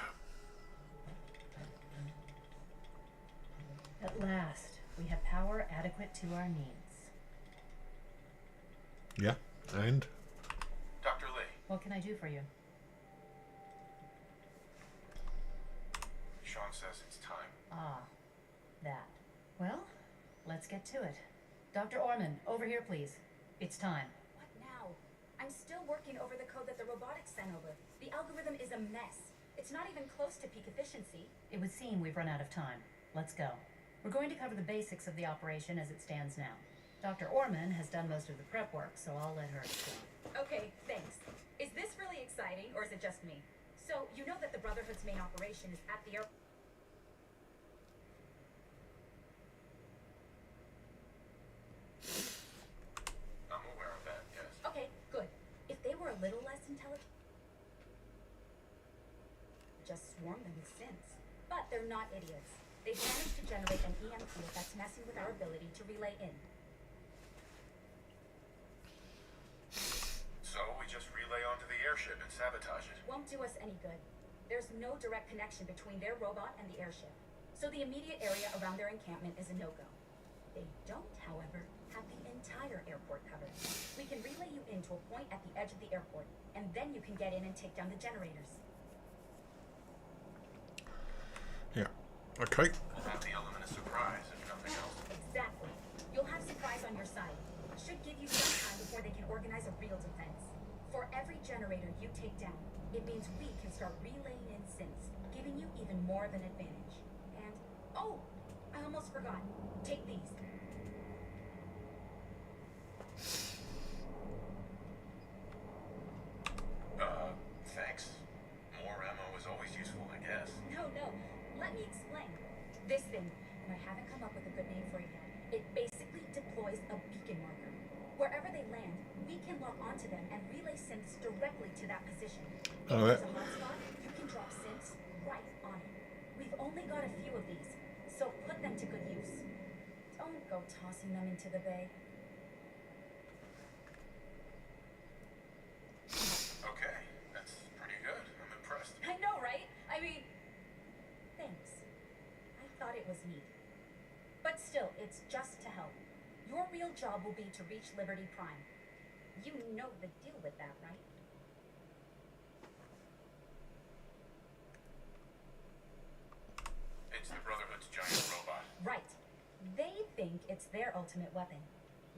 At last, we have power adequate to our needs.
Yeah, and?
Dr. Lee,
What can I do for you?
mom says it's time.
Ah, that. Well, let's get to it. Dr. Orman, over here, please. It's time.
What now? I'm still working over the code that the robotics sent over. The algorithm is a mess. It's not even close to peak efficiency.
It would seem we've run out of time. Let's go. We're going to cover the basics of the operation as it stands now. Dr. Orman has done most of the prep work, so I'll let her explain.
Okay, thanks. Is this really exciting, or is it just me? So, you know that the Brotherhood's main operation is at the airport.
I'm aware of that, yes.
Okay, good. If they were a little less intelligent, just swarm them with sins. But they're not idiots. They've managed to generate an EM field that's messing with our ability to relay in.
So we just relay onto the airship and sabotage it.
Won't do us any good. There's no direct connection between their robot and the airship, so the immediate area around their encampment is a no-go. They don't, however, have the entire airport covered. We can relay you into a point at the edge of the airport, and then you can get in and take down the generators.
Yeah. Okay.
We'll have the element of surprise, if nothing else.
Exactly. You'll have surprise on your side. Should give you some time before they can organize a real defense. For every generator you take down, it means we can start relaying in synths, giving you even more of an advantage. And, oh, I almost forgot. Take these.
Thanks. More ammo is always useful, I guess.
No, let me explain. This thing, and I haven't come up with a good name for it yet, it basically deploys a beacon marker. Wherever they land, we can lock onto them and relay synths directly to that position. If there's a hotspot, you can drop synths right on it. We've only got a few of these, so put them to good use. Don't go tossing them into the bay.
Okay, that's pretty good. I'm impressed.
I know, right? I mean, thanks. I thought it was neat. But still, it's just to help. Your real job will be to reach Liberty Prime. You know the deal with that, right?
It's the Brotherhood's giant robot.
Right. They think it's their ultimate weapon.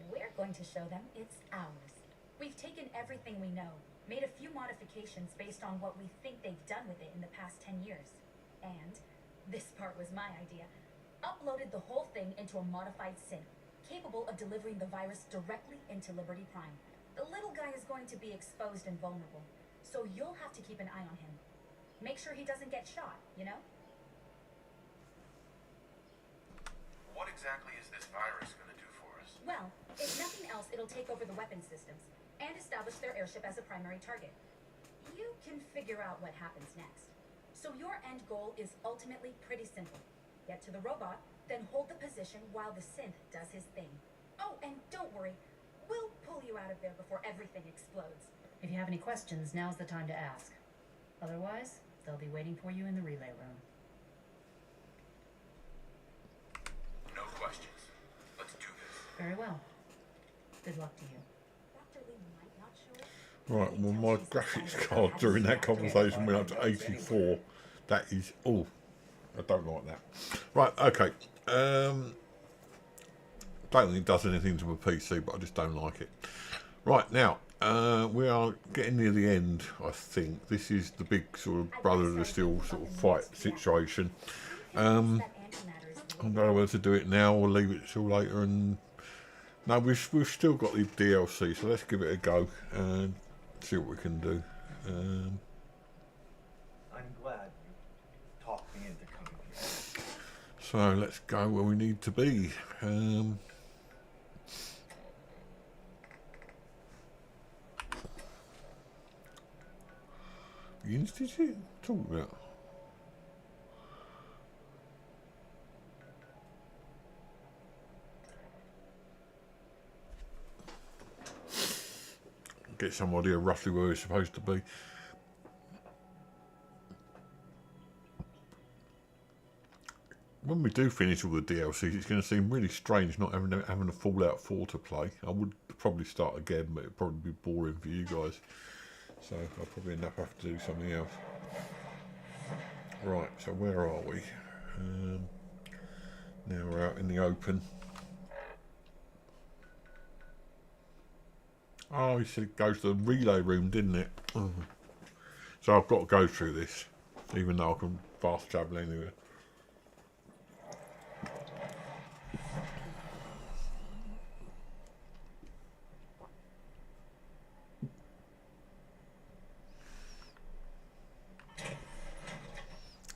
We're going to show them it's ours. We've taken everything we know, made a few modifications based on what we think they've done with it in the past 10 years. And, this part was my idea, uploaded the whole thing into a modified synth, capable of delivering the virus directly into Liberty Prime. The little guy is going to be exposed and vulnerable, so you'll have to keep an eye on him. Make sure he doesn't get shot, you know?
What exactly is this virus going to do for us?
Well, if nothing else, it'll take over the weapon systems and establish their airship as a primary target. You can figure out what happens next. So your end goal is ultimately pretty simple. Get to the robot, then hold the position while the synth does his thing. Oh, and don't worry, we'll pull you out of there before everything explodes.
If you have any questions, now's the time to ask. Otherwise, they'll be waiting for you in the relay room.
No questions. Let's do this.
Very well. Good luck to you.
Dr. Lee might not show it.
Right, well, my graphics card during that conversation went up to 84. That is, oh, I don't like that. Right, okay. Don't think it does anything to my PC, but I just don't like it. Right, now, we are getting near the end, I think. This is the big sort of Brotherhood of Steel sort of fight situation. I don't know whether to do it now or leave it till later. And no, we've still got the DLC, so let's give it a go and see what we can do.
I'm glad you talked me into coming here.
So let's go where we need to be. The Institute? Talk about. Get some idea roughly where we're supposed to be. When we do finish all the DLCs, it's going to seem really strange not having a Fallout 4 to play. I would probably start again, but it'd probably be boring for you guys. So I'll probably end up having to do something else. Right, so where are we? Now we're out in the open. Oh, he said it goes to the relay room, didn't it? Oh. So I've got to go through this, even though I can fast travel anywhere.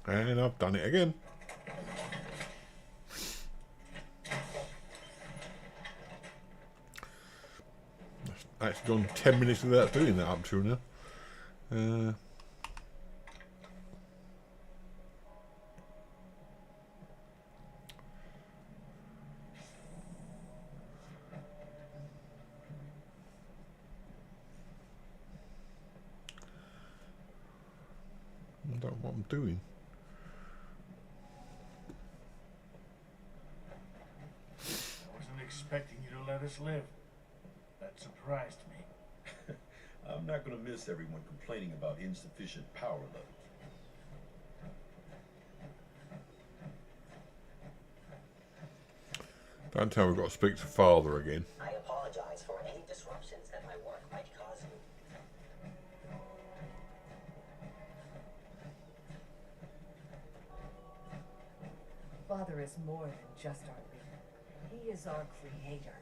And I've done it again. That's gone 10 minutes without doing that up till now. I don't know what I'm doing.
I wasn't expecting you to let us live. That surprised me.
I'm not going to miss everyone complaining about insufficient power levels.
Don't tell me we've got to speak to Father again.
I apologize for any disruptions that my work might cause you.
Father is more than just our leader. He is our creator.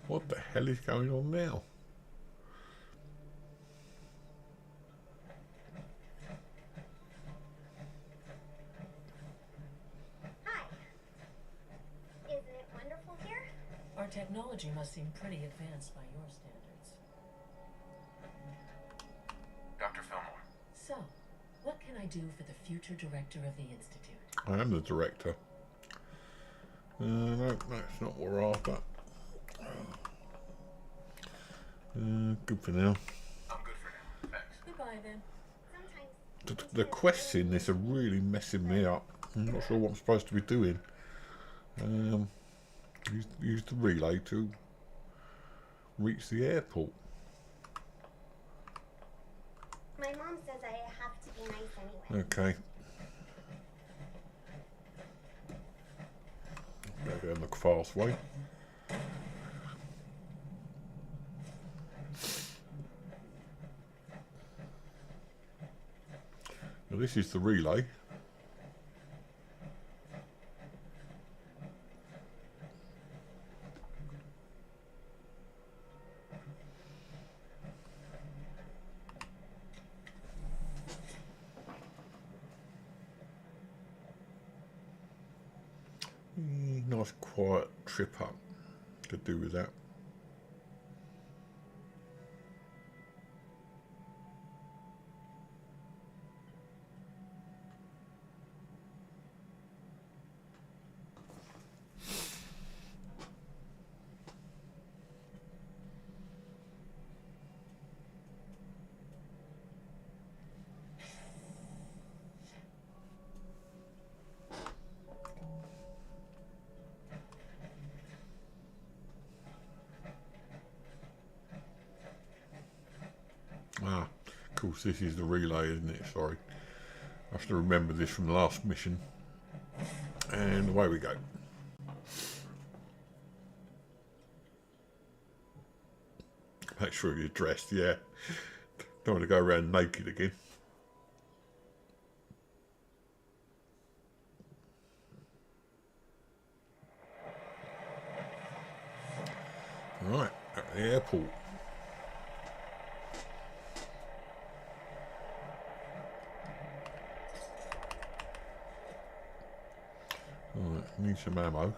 What the hell is going on now?
Hi. Isn't it wonderful here?
Our technology must seem pretty advanced by your standards.
Dr. Fillmore.
So, what can I do for the future director of the Institute?
I am the director. No, that's not what we're after. Good for now.
I'm good for now. Thanks.
Goodbye then.
The quests in this are really messing me up. I'm not sure what I'm supposed to be doing. Use the relay to reach the airport.
My mom says I have to be nice anyway.
Okay. Better go in the fast way. Now this is the relay. Nice quiet trip up to do with that. Ah, of course, this is the relay, isn't it? Sorry. I have to remember this from the last mission. And away we go. Make sure you're dressed, yeah. Don't want to go around naked again. Right, at the airport. Right. Need some ammo.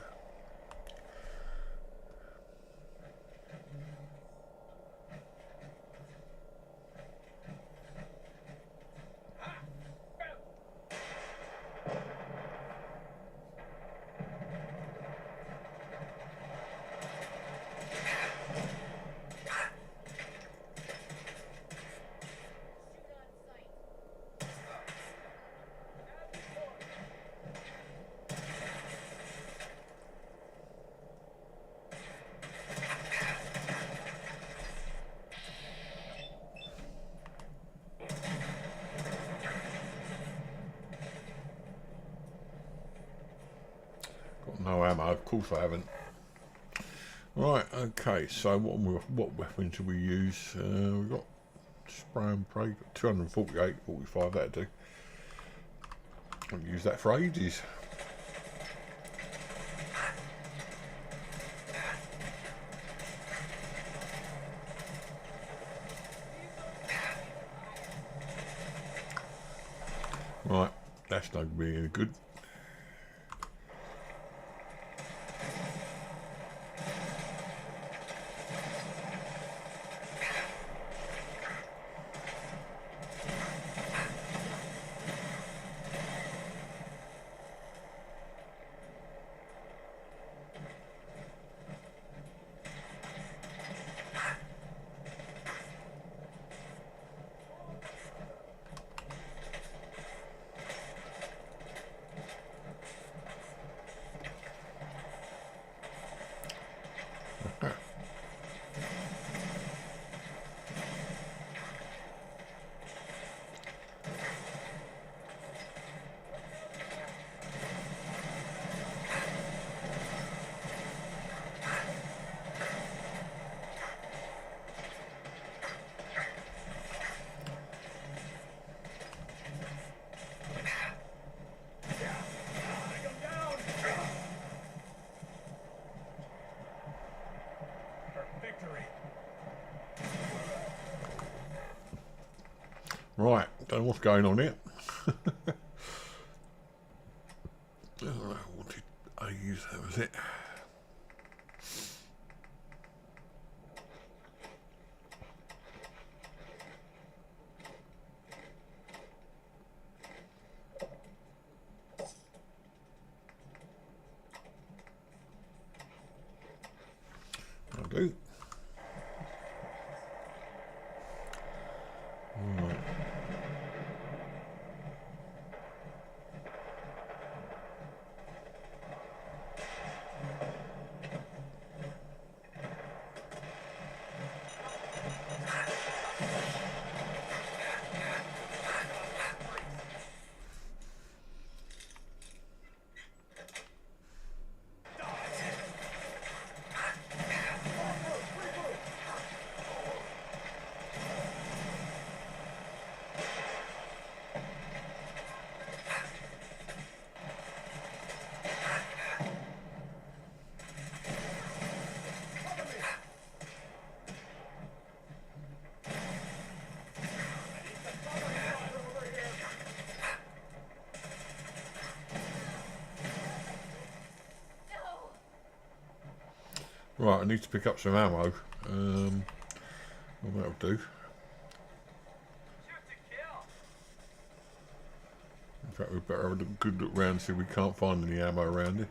Got no ammo, of course I haven't. Right, okay, so what weapon should we use? We've got spray and pray, 248, 45, that'd do. I'll use that for ages. Right, that's not going to be any good. Right, don't know what's going on here. I wanted A's, that was it. I'll do. Right. Right, I need to pick up some ammo. Well, that'll do. In fact, we better have a good look around, see if we can't find any ammo around it.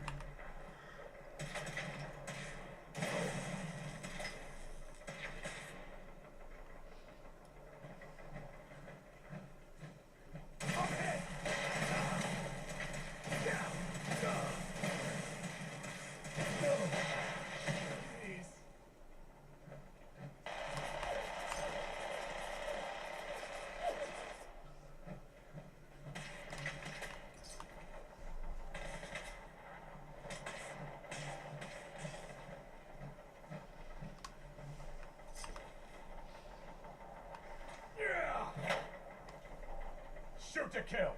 Shoot to kill.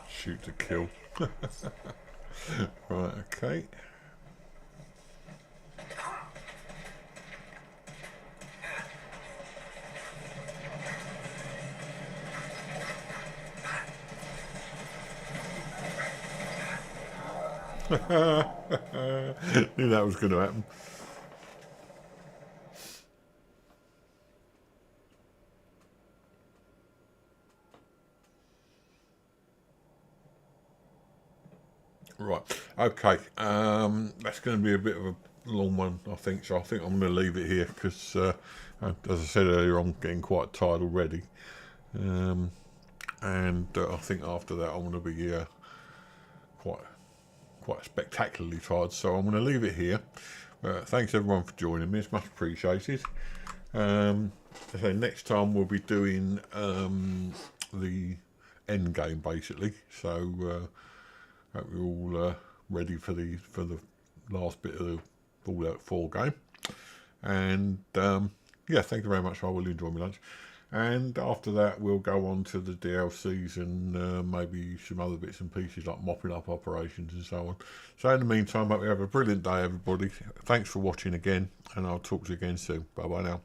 Shoot to kill. Right, okay. Knew that was going to happen. Right, okay, that's going to be a bit of a long one, I think, so I think I'm going to leave it here because, as I said earlier, I'm getting quite tired already, and I think after that I'm going to be quite spectacularly tired, so I'm going to leave it here. Thanks everyone for joining me, it's much appreciated. So next time we'll be doing the end game basically, so hope you're all ready for the last bit of the Fallout 4 game. And yeah, thank you very much. I will enjoy my lunch. And after that, we'll go on to the DLCs and maybe some other bits and pieces like mopping up operations and so on. So in the meantime, I hope you have a brilliant day, everybody. Thanks for watching again, and I'll talk to you again soon. Bye bye now.